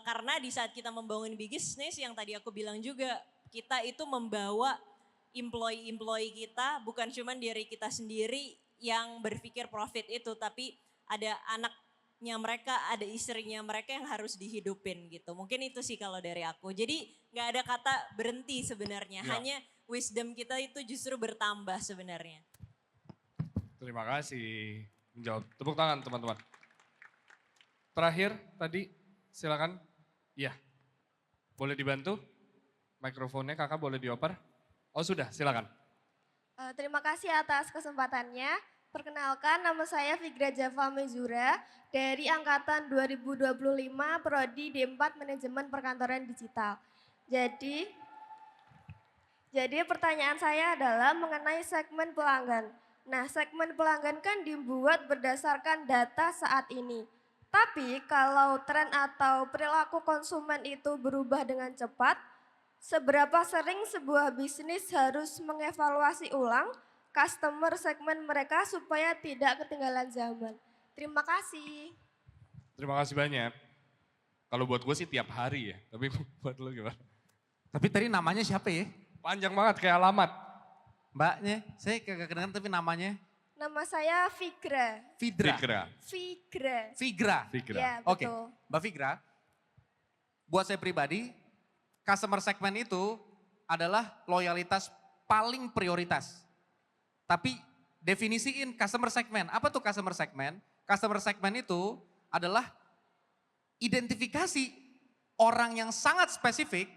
Speaker 2: karena di saat kita membangun bisnis yang tadi aku bilang juga kita itu membawa employee kita bukan cuma diri kita sendiri yang berpikir profit itu tapi ada anaknya mereka, ada istrinya mereka yang harus dihidupin gitu. Mungkin itu sih kalau dari aku. Jadi nggak ada kata berhenti sebenarnya,
Speaker 1: Ya.
Speaker 2: hanya wisdom kita itu justru bertambah sebenarnya.
Speaker 1: Terima kasih. Menjawab. Tepuk tangan teman-teman. Terakhir tadi silakan. Iya. Boleh dibantu? Mikrofonnya kakak boleh dioper? Oh sudah, silakan.
Speaker 6: Terima kasih atas kesempatannya. Perkenalkan nama saya Figra Java Mezura dari angkatan 2025 Prodi D4 Manajemen Perkantoran Digital. Jadi pertanyaan saya adalah mengenai segmen pelanggan. Nah, segmen pelanggan kan dibuat berdasarkan data saat ini. Tapi kalau tren atau perilaku konsumen itu berubah dengan cepat, seberapa sering sebuah bisnis harus mengevaluasi ulang customer segmen mereka supaya tidak ketinggalan zaman? Terima kasih.
Speaker 1: Terima kasih banyak. Kalau buat gue sih tiap hari ya, tapi buat lo gimana?
Speaker 3: Tapi tadi namanya siapa ya?
Speaker 1: Panjang banget kayak alamat.
Speaker 3: Mbaknya, saya kagak kedengeran tapi namanya
Speaker 6: Nama saya Figra.
Speaker 3: Fidra.
Speaker 1: Fikra.
Speaker 6: Figra.
Speaker 3: Figra.
Speaker 1: Fikra.
Speaker 6: Ya,
Speaker 3: Oke,
Speaker 6: betul.
Speaker 3: Mbak Figra, buat saya pribadi, customer segmen itu adalah loyalitas paling prioritas. Tapi definisiin customer segmen. Apa tuh customer segmen? Customer segmen itu adalah identifikasi orang yang sangat spesifik.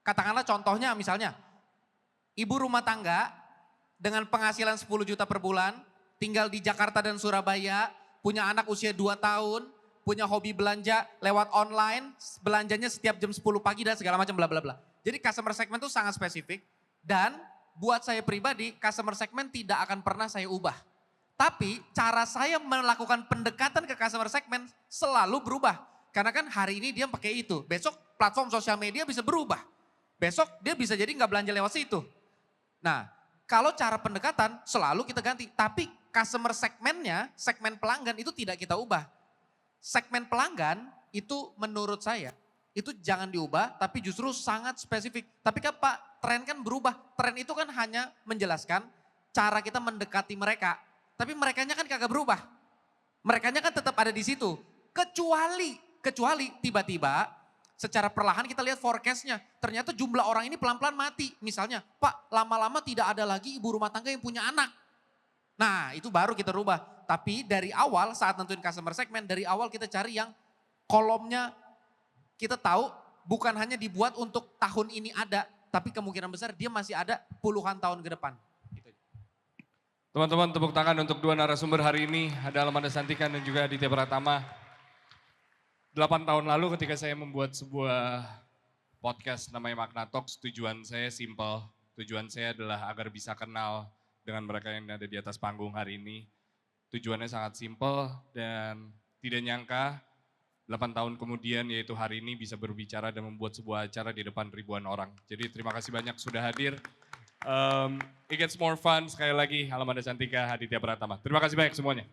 Speaker 3: Katakanlah contohnya misalnya, ibu rumah tangga dengan penghasilan 10 juta per bulan, tinggal di Jakarta dan Surabaya, punya anak usia 2 tahun, punya hobi belanja lewat online, belanjanya setiap jam 10 pagi dan segala macam bla bla bla. Jadi customer segmen itu sangat spesifik dan buat saya pribadi customer segmen tidak akan pernah saya ubah. Tapi cara saya melakukan pendekatan ke customer segmen selalu berubah. Karena kan hari ini dia pakai itu, besok platform sosial media bisa berubah. Besok dia bisa jadi nggak belanja lewat situ. Nah, kalau cara pendekatan selalu kita ganti. Tapi customer segmennya, segmen pelanggan itu tidak kita ubah. Segmen pelanggan itu menurut saya, itu jangan diubah tapi justru sangat spesifik. Tapi kan Pak, tren kan berubah. Tren itu kan hanya menjelaskan cara kita mendekati mereka. Tapi merekanya kan kagak berubah. Merekanya kan tetap ada di situ. Kecuali tiba-tiba secara perlahan kita lihat forecastnya. Ternyata jumlah orang ini pelan-pelan mati. Misalnya, Pak lama-lama tidak ada lagi ibu rumah tangga yang punya anak. Nah itu baru kita rubah. Tapi dari awal saat nentuin customer segment, dari awal kita cari yang kolomnya kita tahu bukan hanya dibuat untuk tahun ini ada. Tapi kemungkinan besar dia masih ada puluhan tahun ke depan.
Speaker 1: Teman-teman tepuk tangan untuk dua narasumber hari ini. Ada Alamanda Santika dan juga Aditya Pratama. 8 tahun lalu ketika saya membuat sebuah podcast namanya Makna Talks, tujuan saya simple. Tujuan saya adalah agar bisa kenal dengan mereka yang ada di atas panggung hari ini. Tujuannya sangat simple dan tidak nyangka 8 tahun kemudian yaitu hari ini bisa berbicara dan membuat sebuah acara di depan ribuan orang. Jadi terima kasih banyak sudah hadir. It gets more fun sekali lagi Alamanda Santika, Aditya Pratama. Terima kasih banyak semuanya.